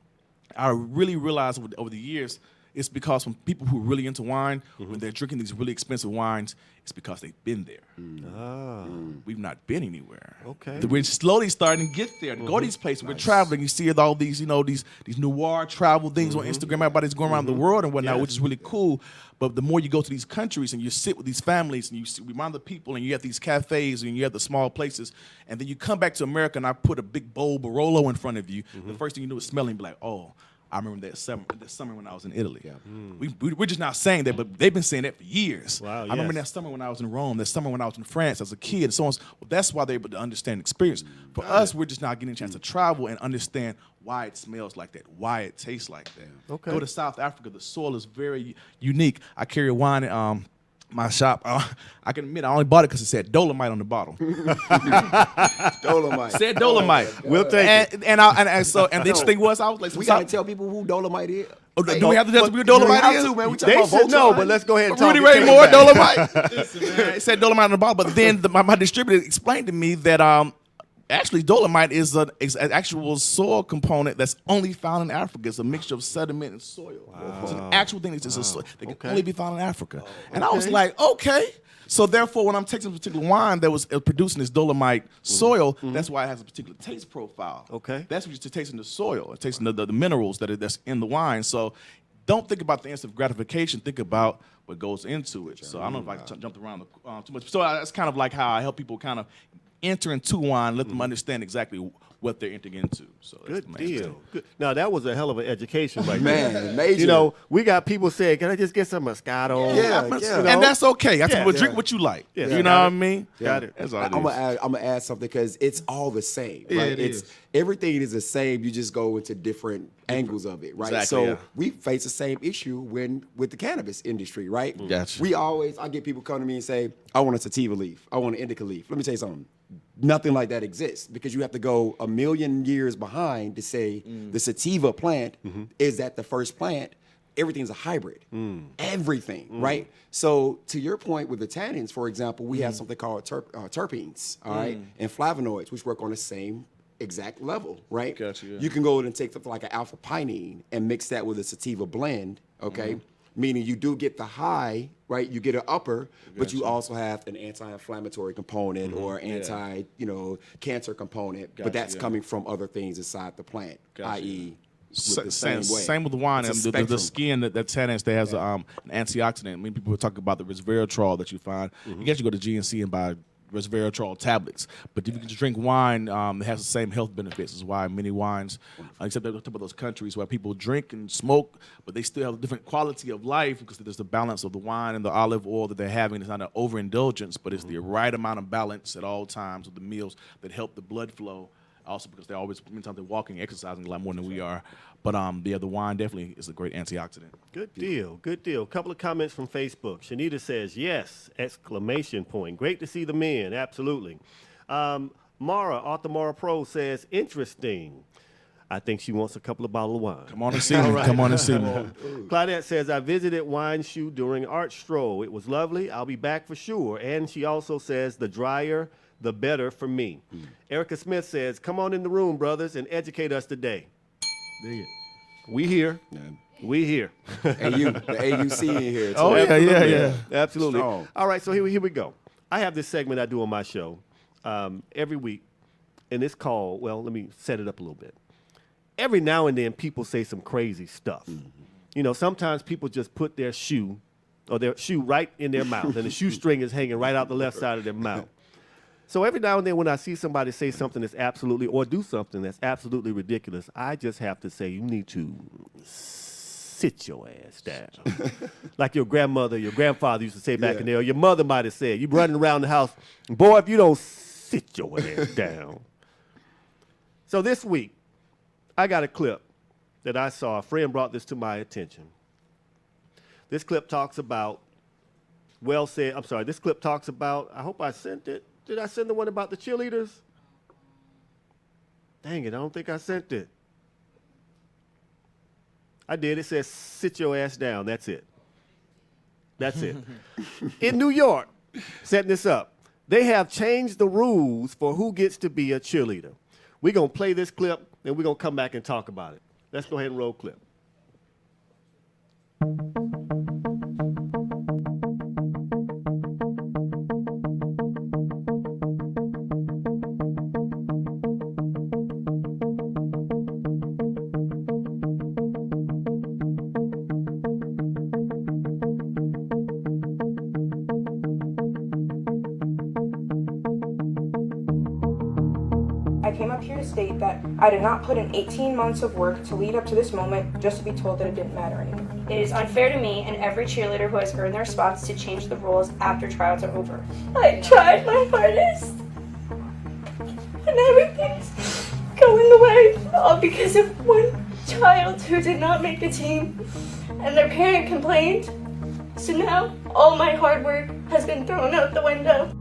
I really realized over the years, it's because when people who are really into wine, when they're drinking these really expensive wines, it's because they've been there. We've not been anywhere. Okay. We're slowly starting to get there, to go to these places. We're traveling. You see all these, these noir travel things on Instagram. Everybody's going around the world and whatnot, which is really cool. But the more you go to these countries and you sit with these families and you remind the people and you have these cafes and you have the small places, and then you come back to America and I put a big bowl Barolo in front of you, the first thing you do is smell it and be like, oh, I remember that summer when I was in Italy. We're just not saying that, but they've been saying that for years. Wow, I remember that summer when I was in Rome, that summer when I was in France as a kid, and so on. Well, that's why they're able to understand the experience. For us, we're just not getting a chance to travel and understand why it smells like that, why it tastes like that. Okay. Go to South Africa. The soil is very unique. I carry a wine in my shop. I can admit I only bought it because it said Dolomite on the bottle. Dolomite. Said Dolomite. We'll take it. And the interesting thing was, I was like, we gotta tell people who Dolomite is. Do we have to tell people who Dolomite is? Man. We They should know, but let's go ahead and talk. Rudy Ray Moore, Dolomite. Listen, man, it said Dolomite on the bottle, but then my distributor explained to me that actually Dolomite is an actual soil component that's only found in Africa. It's a mixture of sediment and soil. Wow. It's an actual thing. It's just a soil that can only be found in Africa. And I was like, okay. So therefore, when I'm tasting a particular wine that was produced in this Dolomite soil, that's why it has a particular taste profile. Okay. That's what you're tasting the soil, tasting the minerals that's in the wine. So don't think about the instant gratification. Think about what goes into it. So I don't know if I jumped around too much. So that's kind of like how I help people kind of enter into wine, let them understand exactly what they're entering into. So good deal. Good. Now that was a hell of an education, right Man, major. You know, we got people saying, "Can I just get some Moscato?" And that's okay. I tell drink what you like. Yeah. You know what I mean? Got it. That's all it I'm is. gonna add something because it's all the same, right? it is. Everything is the same. You just go into different angles of it, right? Exactly, so we face the same issue with the cannabis industry, right? Gotcha. I get people come to me and say, "I want a sativa leaf. I want an indica leaf." Let me tell you something. Nothing like that exists because you have to go a million years behind to say the sativa plant is that the first plant everything's a hybrid. Everything, right? So to your point with the tannins, for example, we have something called terpenes, all right, and flavonoids, which work on the same exact level, right? Gotcha, yeah. You can go and take something like an alpha pinene and mix that with a sativa blend, okay? Meaning you do get the high, right? You get an upper, but you also have an anti-inflammatory component or anti, cancer component. But that's coming from other things inside the plant, i.e., with the same way. Same with the wine. It's a The spectrum. skin that tannins that has an antioxidant. Many people talk about the resveratrol that you find. You can actually go to GNC and buy resveratrol tablets. But if you can just drink wine, it has the same health benefits. Is why many wines, except they're talking about those countries where people drink and smoke, but they still have a different quality of life because there's the balance of the wine and the olive oil that they're having. It's not an overindulgence, but it's the right amount of balance at all times of the meals that help the blood flow. Also, because they're always, many times they're walking, exercising a lot more than we are. But the wine definitely is a great antioxidant. Good deal, good deal. Couple of comments from Facebook. Shanita says, yes, exclamation point. Great to see the men, absolutely. Mara, Arthur Mara Pro says, interesting. I think she wants a couple of bottles of wine. Come on and see me. Come on and see me. Claudette says, I visited Wine Shoe during Art Stroll. It was lovely. I'll be back for sure. And she also says, the drier, the better for me. Erica Smith says, come on in the room, brothers, and educate us today. We here. We here. The AUC in here. Oh, yeah. Absolutely. Strong. All right, so here we go. I have this segment I do on my show every week, and it's called, well, let me set it up a little bit. Every now and then, people say some crazy stuff. Sometimes people just put their shoe right in their mouth, and the shoestring is hanging right out the left side of their mouth. So every now and then when I see somebody say something that's absolutely, or do something that's absolutely ridiculous, I just have to say, you need to sit your ass down. Like your grandmother, your grandfather used to say back in there, or your mother might have said, you running around the house, boy, if you don't sit your ass down. So this week, I got a clip that I saw. A friend brought this to my attention. This clip talks about, this clip talks about, I hope I sent it. Did I send the one about the cheerleaders? Dang it, I don't think I sent it. I did. It says, sit your ass down. That's it. That's it. In New York, setting this up, they have changed the rules for who gets to be a cheerleader. We're going to play this clip, and we're going to come back and talk about it. Let's go ahead and roll clip. I came up here to state that I did not put in 18 months of work to lead up to this moment just to be told that it didn't matter anymore. It is unfair to me and every cheerleader who has earned their spots to change the rules after trials are over. I tried my hardest, and everything's going away, all because of one child who did not make the team, and their parent complained. So now, all my hard work has been thrown out the window.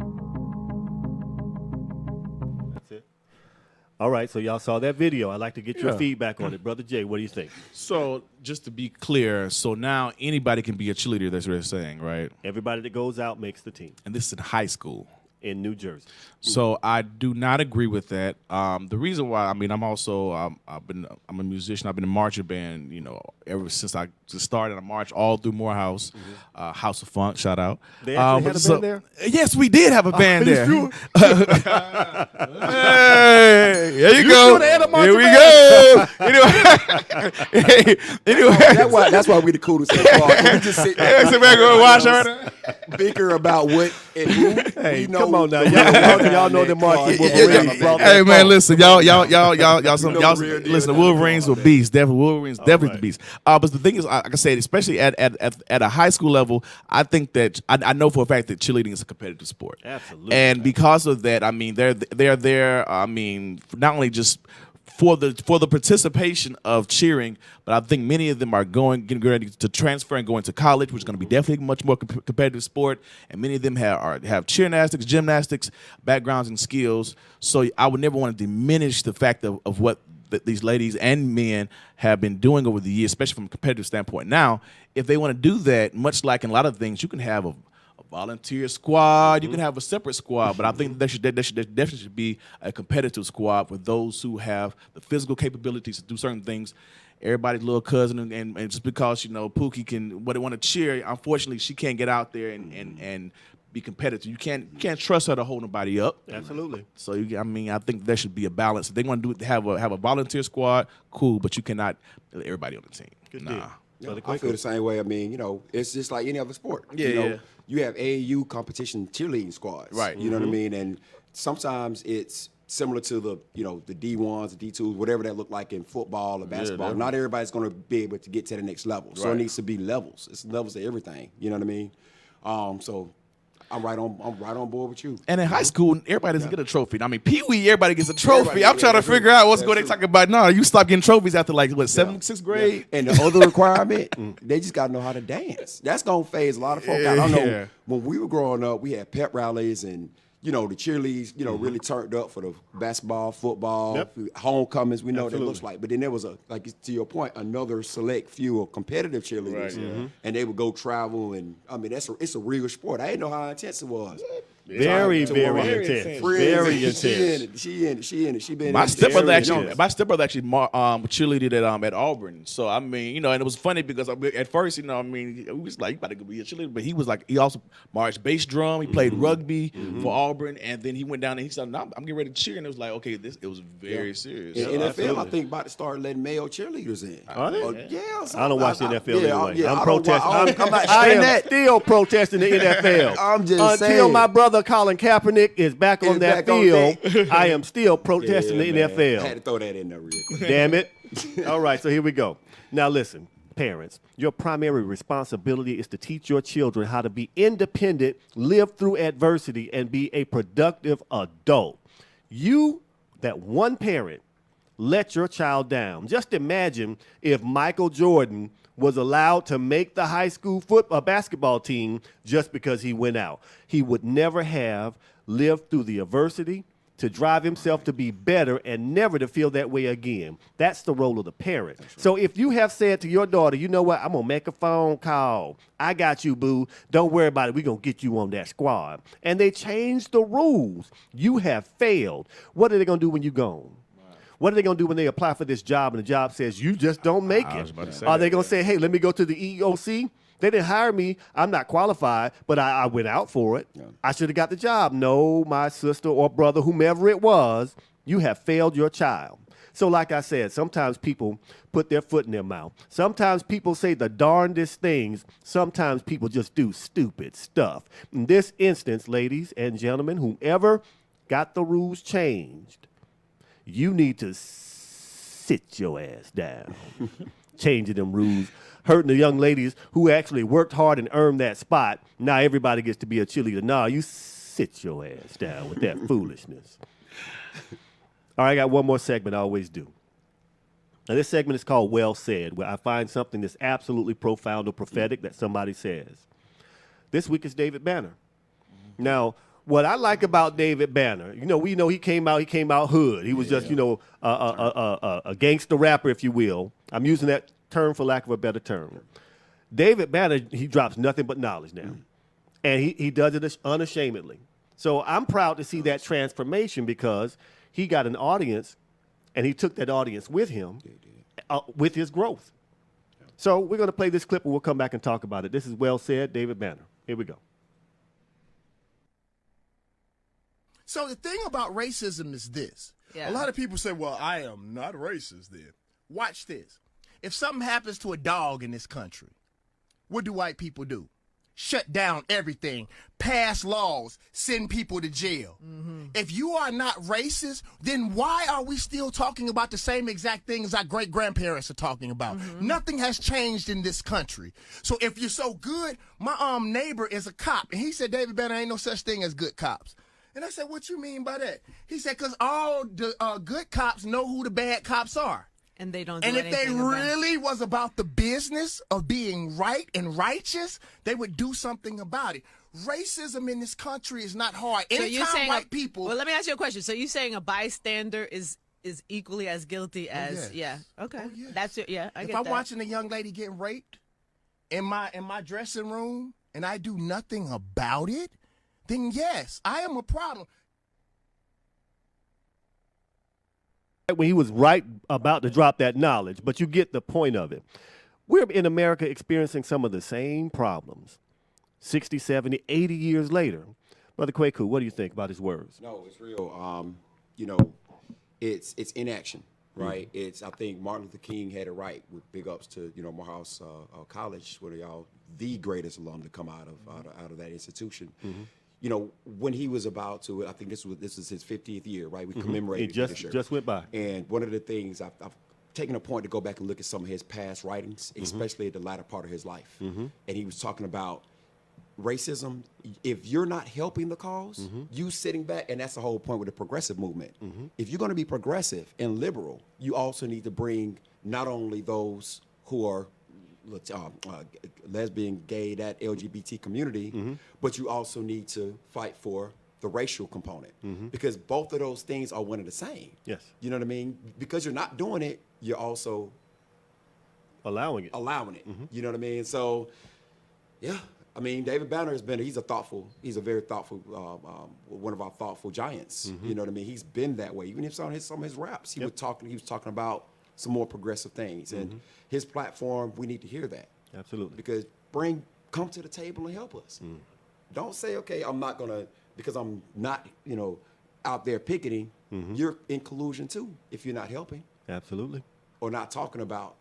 All right, so y'all saw that video. I'd like to get your feedback on it. Brother Jay, what do you think? So just to be clear, so now anybody can be a cheerleader, that's what they're saying, right? Everybody that goes out makes the team. And this is in high school. In New Jersey. So I do not agree with that. The reason why, I'm a musician. I've been in marching band, ever since I started. I marched all through Morehouse, House of Funk. Shout out. They actually had a band there? Yes, we did have a band there. Sure? Hey, there you go. Here we go. Anyway, that's why we the coolest. We just sit back and watch her. Bicker about what and who. Hey, come on now, y'all know the Marquis Wolverines. Hey man, listen, y'all, listen. The Wolverines were beasts. Definitely, Wolverines definitely the beasts. But the thing is, like I said, especially at a high school level, I think that I know for a fact that cheerleading is a competitive sport. Absolutely. And because of that, they're there. Not only just for the participation of cheering, but I think many of them are getting ready to transfer and go into college, which is going to be definitely a much more competitive sport. And many of them have gymnastics backgrounds and skills. So I would never want to diminish the fact of what these ladies and men have been doing over the years, especially from a competitive standpoint. Now, if they want to do that, much like in a lot of things, you can have a volunteer squad, you can have a separate squad, but I think there definitely should be a competitive squad for those who have the physical capabilities to do certain things. Everybody's little cousin, and just because, you know, Pookie can want to cheer, unfortunately, she can't get out there and be competitive. You can't trust her to hold nobody up. Absolutely. So I think there should be a balance. If they want to have a volunteer squad, cool, but you cannot let everybody on the team. Good nah. deal. Yeah, I feel the same way. I mean, you know, it's just like any other sport. Yeah, you know, yeah. You have AAU competition cheerleading squads. Right. You know what I mean? And sometimes it's similar to the, you know, the D1s, the D2s, whatever that look like in football or basketball. definitely. Not everybody's going to be able to get to the next level. So it Right. needs to be levels. It's levels to everything. You know what I mean? So I'm right on board with you. And in high school, everybody doesn't get a trophy. I mean, Pee Wee, everybody gets a trophy. Everybody, I'm trying to that's figure true. out what's That's going. They true. talking about no, you stop getting trophies after like what 7th, 6th grade. And the other requirement, they just got to know how to dance. That's going to phase a lot of folk out. I Yeah. know when we were growing up, we had pep rallies and, you know, the cheerleaders, you know, really turned up for the basketball, football, homecomings. We know what it looks like. But then there was like to your point, another select few of competitive cheerleaders. Right, And they would go travel. And, I mean, it's a real sport. I didn't know how intense it was. Very, To very one of my intense. friends, Very and intense. She been My in stepbrother very actually cheerleaded at Auburn. So I mean, you know, and it was funny because at first, you know, I mean, it was like you about to be a cheerleader, but he also marched bass drum. He played rugby for Auburn, and then he went down and he said, "No, I'm getting ready to cheer," and it was like, okay, it was very serious. In So, NFL, I think about to start letting male cheerleaders in. Are they? Yeah. so I don't watch the NFL anyway. Yeah, I'm I don't protesting. wa- I'm not I saying am that. still protesting the NFL. I'm just Until saying. my brother Colin Kaepernick is back on that back on field, that. I am still protesting the man. NFL. I had to throw that in there real quick. Damn it. All right, so here we go. Now listen, parents, your primary responsibility is to teach your children how to be independent, live through adversity, and be a productive adult. You, that one parent, let your child down. Just imagine if Michael Jordan was allowed to make the high school basketball team just because he went out. He would never have lived through the adversity to drive himself to be better and never to feel that way again. That's the role of the parent. So if you have said to your daughter, you know what, I'm going to make a phone call. I got you, boo. Don't worry about it. We're going to get you on that squad. And they changed the rules. You have failed. What are they going to do when you're gone? What are they going to do when they apply for this job and the job says you just don't make it? Are they going to say, hey, let me go to the EEOC? They didn't hire me. I'm not qualified, but I went out for it. I should have got the job. No, my sister or brother, whomever it was, you have failed your child. So like I said, sometimes people put their foot in their mouth. Sometimes people say the darndest things. Sometimes people just do stupid stuff. In this instance, ladies and gentlemen, whomever got the rules changed, you need to sit your ass down. Changing them rules, hurting the young ladies who actually worked hard and earned that spot. Now everybody gets to be a cheerleader. Nah, you sit your ass down with that foolishness. All right, I got one more segment I always do. Now this segment is called Well Said, where I find something that's absolutely profound or prophetic that somebody says. This week is David Banner. Now, what I like about David Banner, we know he came out hood. He was just, a gangster rapper, if you will. I'm using that term for lack of a better term. David Banner, he drops nothing but knowledge now. And he does it unashamedly. So I'm proud to see that transformation because he got an audience and he took that audience with him with his growth. So we're going to play this clip and we'll come back and talk about it. This is Well Said, David Banner. Here we go. So the thing about racism is this. Yeah. A lot of people say, well, I am not racist then. Watch this. If something happens to a dog in this country, what do white people do? Shut down everything, pass laws, send people to jail. If you are not racist, then why are we still talking about the same exact things our great-grandparents are talking about? Nothing has changed in this country. So if you're so good, my neighbor is a cop, and he said, David Banner, ain't no such thing as good cops. And I said, what you mean by that? He said, because all the good cops know who the bad cops are. And they don't do And if they anything about it. really was about the business of being right and righteous, they would do something about it. Racism in this country is not hard. So Anytime you're saying white people... Well, let me ask you a question. So you're saying a bystander is is equally as guilty as yes. Okay, Oh, yes. that's it. Yeah, I if get I'm that. watching a young lady getting raped in my dressing room and I do nothing about it, then yes, I am a problem. When he was right about to drop that knowledge, but you get the point of it. We're in America experiencing some of the same problems 60, 70, 80 years later. Brother Kwaku, what do you think about his words? No, it's real. You know, it's inaction, right? It's I think Martin Luther King had it right with big ups to Morehouse College, one of y'all the greatest alum to come out of that institution. You know, when he was about to, I think this was his 50th year, right? We commemorated It just went by. And one of the things I've taken a point to go back and look at some of his past writings, especially at the latter part of his life. And he was talking about racism. If you're not helping the cause, you sitting back, and that's the whole point with the progressive movement. If you're going to be progressive and liberal, you also need to bring not only those who are lesbian, gay, that LGBT community, but you also need to fight for the racial component because both of those things are one and the same. Yes. You know what I mean? Because you're not doing it, you're also allowing it. You know what I mean? So, yeah. I mean, David Banner he's a very thoughtful, one of our thoughtful giants. You know what I mean? He's been that way. Even if some of his raps, he was talking about some more progressive things. And his platform, we need to hear that. Absolutely. Because come to the table and help us. Don't say, okay, I'm not gonna, because I'm not, out there picketing. You're in collusion too if you're not helping. Absolutely. Or not talking about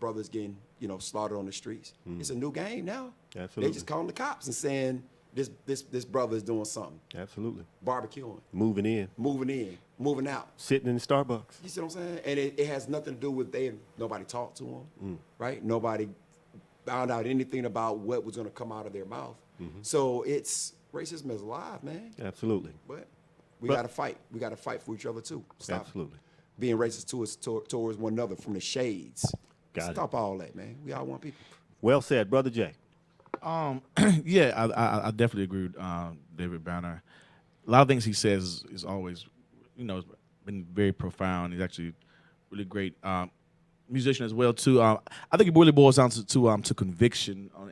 brothers getting, slaughtered on the streets. It's a new game now. Absolutely. They just calling the cops and saying this brother is doing something. Absolutely. Barbecuing. Moving in. Moving out. Sitting in Starbucks. You see what I'm saying? And it has nothing to do with nobody talked to them, right? Nobody found out anything about what was going to come out of their mouth. So racism is alive, man. Absolutely. But we got to fight. We got to fight for each other too. Stop Absolutely. being racist towards one another from the shades. Stop all that, man. We all want people. Well said, Brother Jay. Yeah, I definitely agree with David Banner. A lot of things he says is always, been very profound. He's actually really great musician as well too. I think it really boils down to conviction on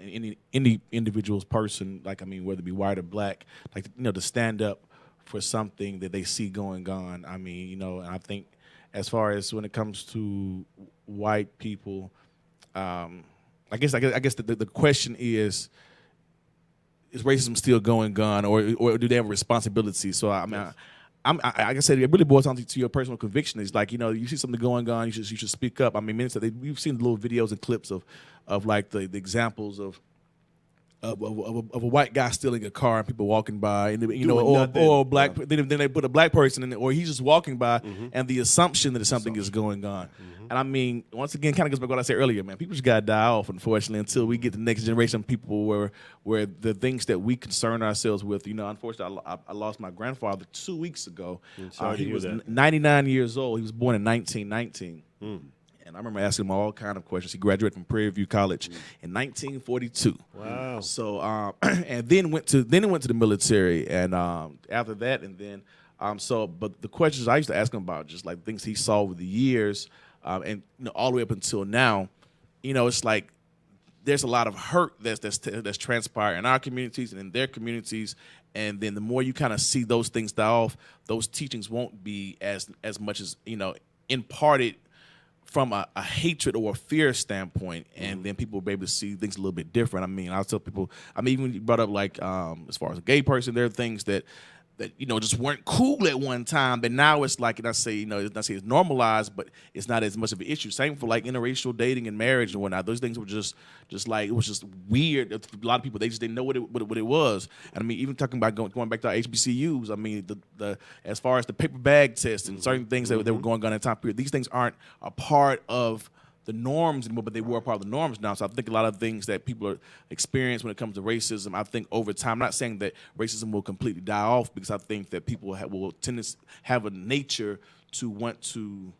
any individual's person. Like, whether it be white or black, like to stand up for something that they see going on. And I think as far as when it comes to white people, I guess the question is racism still going on, or do they have a responsibility? So like I said, it really boils down to your personal conviction. It's like, you see something going on, you should speak up. We've seen little videos and clips of like the examples of a white guy stealing a car and people walking by, and or black. Then they put a black person in it, or he's just walking by, and the assumption that something is going on. And once again, kind of goes back to what I said earlier, man. People just gotta die off, unfortunately, until we get the next generation of people where the things that we concern ourselves with. Unfortunately, I lost my grandfather 2 weeks ago. He was 99 years old. He was born in 1919. And I remember asking him all kind of questions. He graduated from Prairie View College in 1942. Wow. So and then went to the military, and after that, and then but the questions I used to ask him about, just like things he saw over the years, and all the way up until now, it's like there's a lot of hurt that's transpired in our communities and in their communities. And then the more you kind of see those things die off, those teachings won't be as much as imparted from a hatred or a fear standpoint, and then people will be able to see things a little bit different. I'll tell people, even when you brought up like as far as a gay person, there are things that just weren't cool at one time, but now it's like, and I say, it's normalized, but it's not as much of an issue. Same for like interracial dating and marriage and whatnot. Those things were just like, it was just weird. A lot of people, they just didn't know what it was. And even talking about going back to our HBCUs, the as far as the paper bag test and certain things that were going on at that time period, these things aren't a part of the norms anymore, but they were a part of the norms now. So I think a lot of things that people are experience when it comes to racism, I think over time, I'm not saying that racism will completely die off, because I think that people will tend to have a nature to want to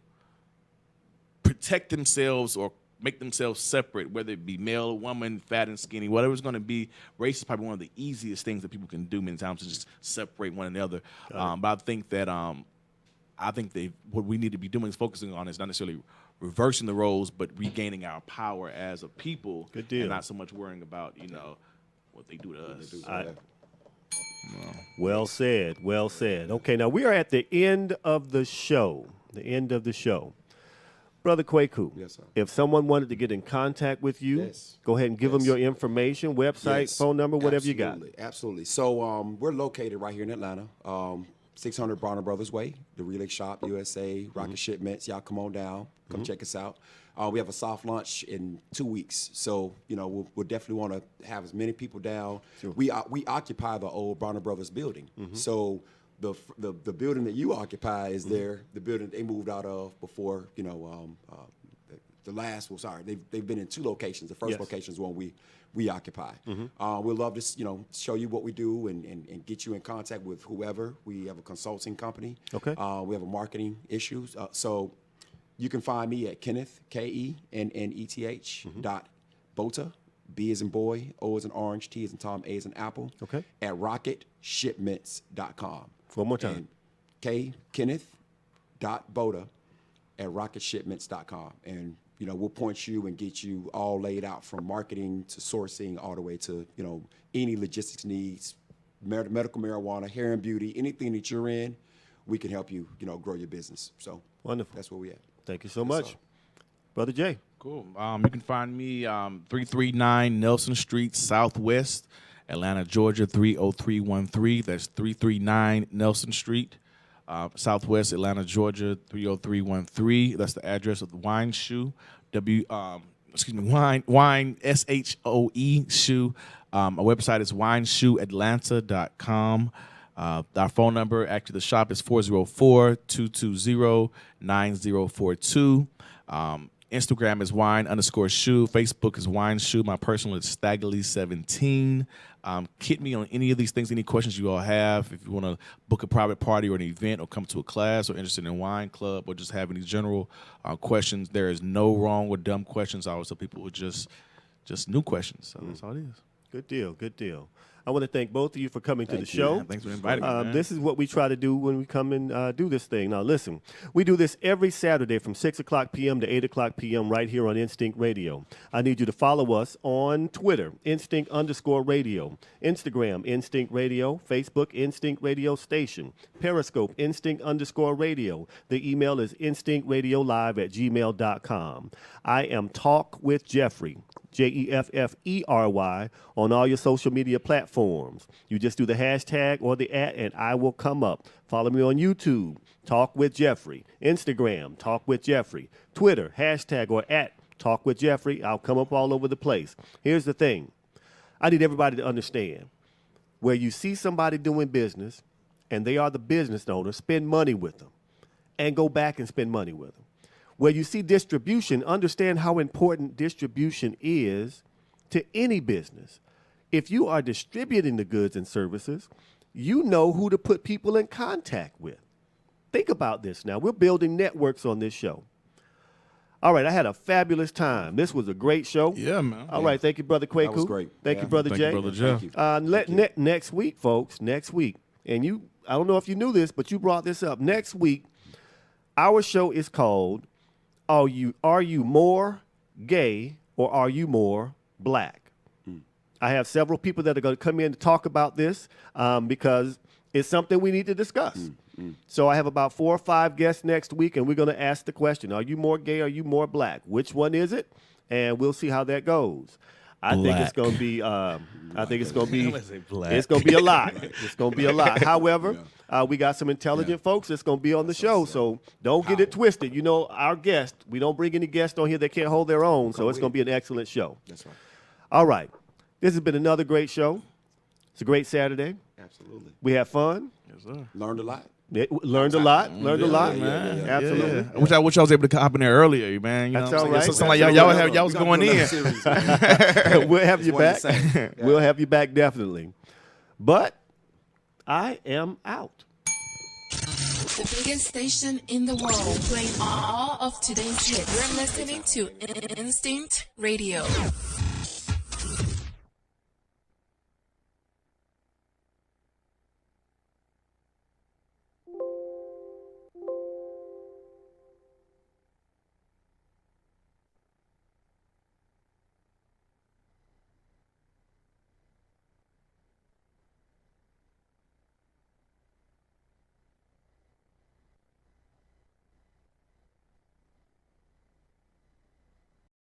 protect themselves or make themselves separate, whether it be male or woman, fat and skinny, whatever it's going to be. Race is probably one of the easiest things that people can do many times, to just separate one another. But I think that I think what we need to be doing is focusing on is not necessarily reversing the roles, but regaining our power as a people. Good deal. And not so much worrying about, what they do to us. Well said. Well said. Okay, now we are at the end of the show. The end of the show. Brother Kwaku, yes, sir. If someone wanted to get in contact with you, go ahead and give them your information, website, phone number, whatever you got. Absolutely. So we're located right here in Atlanta, 600 Bronner Brothers Way, the Relay Shop, USA, Rocket Shipments. Y'all come on down. Come check us out. We have a soft launch in 2 weeks. So, we'll definitely want to have as many people down. Sure. We occupy the old Bronner Brothers building. So the building that you occupy is there, the building they moved out of before, the last, they've been in 2 locations. The first location is one we occupy. We'd love to, show you what we do and get you in contact with whoever. We have a consulting company. Okay. We have a marketing issues. So you can find me at Kenneth, KENNETH .Bota, B as in boy, O as in orange, T as in Tom, A as in apple. Okay. At rocketshipments.com. One more time. Kenneth.Bota at rocketshipments.com. And, we'll point you and get you all laid out from marketing to sourcing all the way to, any logistics needs, medical marijuana, hair and beauty, anything that you're in, we can help you, grow your business. So wonderful. That's where we at. Thank you so much. Sir. Brother Jay. Cool. You can find me 339 Nelson Street Southwest, Atlanta, Georgia 30313. That's 339 Nelson Street Southwest, Atlanta, Georgia 30313. That's the address of the Wine Shoe. Wine SHOE Shoe. Our website is wineshoeatlanta.com. Our phone number, actually, the shop is 404-220-9042. Instagram is wine_shoe. Facebook is wine shoe. My personal is Staggly17. Hit me on any of these things, any questions you all have. If you want to book a private party or an event or come to a class or interested in wine club or just have any general questions, there is no wrong or dumb questions. I always tell people with just new questions. So that's all it is. Good deal. Good deal. I want to thank both of you for coming to the show. Man. Thanks for inviting me, man. This is what we try to do when we come and do this thing. Now, listen, we do this every Saturday from 6 o'clock p.m. to 8 o'clock p.m. right here on Instinct Radio. I need you to follow us on Twitter, Instinct_radio, Instagram, Instinct Radio, Facebook, Instinct Radio Station, Periscope, Instinct_radio. The email is instinctradiolive@gmail.com. I am Talk with Jeffrey. JEFFERY on all your social media platforms. You just do the hashtag or the @ and I will come up. Follow me on YouTube, Talk with Jeffrey. Instagram, Talk with Jeffrey. Twitter, hashtag or @ Talk with Jeffrey. I'll come up all over the place. Here's the thing. I need everybody to understand. Where you see somebody doing business and they are the business owner, spend money with them and go back and spend money with them. Where you see distribution, understand how important distribution is to any business. If you are distributing the goods and services, you know who to put people in contact with. Think about this now. We're building networks on this show. All right, I had a fabulous time. This was a great show. Yeah, man. All right, thank you, Brother Kwaku. That was great. Thank you, Brother Jay. Thank you, Brother Jeff. Next week, folks, next week, and I don't know if you knew this, but you brought this up. Next week, our show is called Are you more gay or are you more black? I have several people that are going to come in to talk about this because it's something we need to discuss. So I have about 4 or 5 guests next week, and we're going to ask the question, are you more gay or are you more black? Which one is it? And we'll see how that goes. I think it's going to be it's going to be a lot. It's going to be a lot. However, we got some intelligent folks that's going to be on the show, so don't get it twisted. You know, our guest, we don't bring any guests on here that can't hold their own, so it's going to be an excellent show. That's right. All right. This has been another great show. It's a great Saturday. Absolutely. We had fun. Yes, sir. Learned a lot. Learned a lot. Man. Absolutely. I wish I was able to hop in there earlier, man. You That's know all right. It sounds like y'all was going in. We'll have you back. We'll have you back definitely. But I am out. The biggest station in the world, playing all of today's hits. You're listening to Instinct Radio.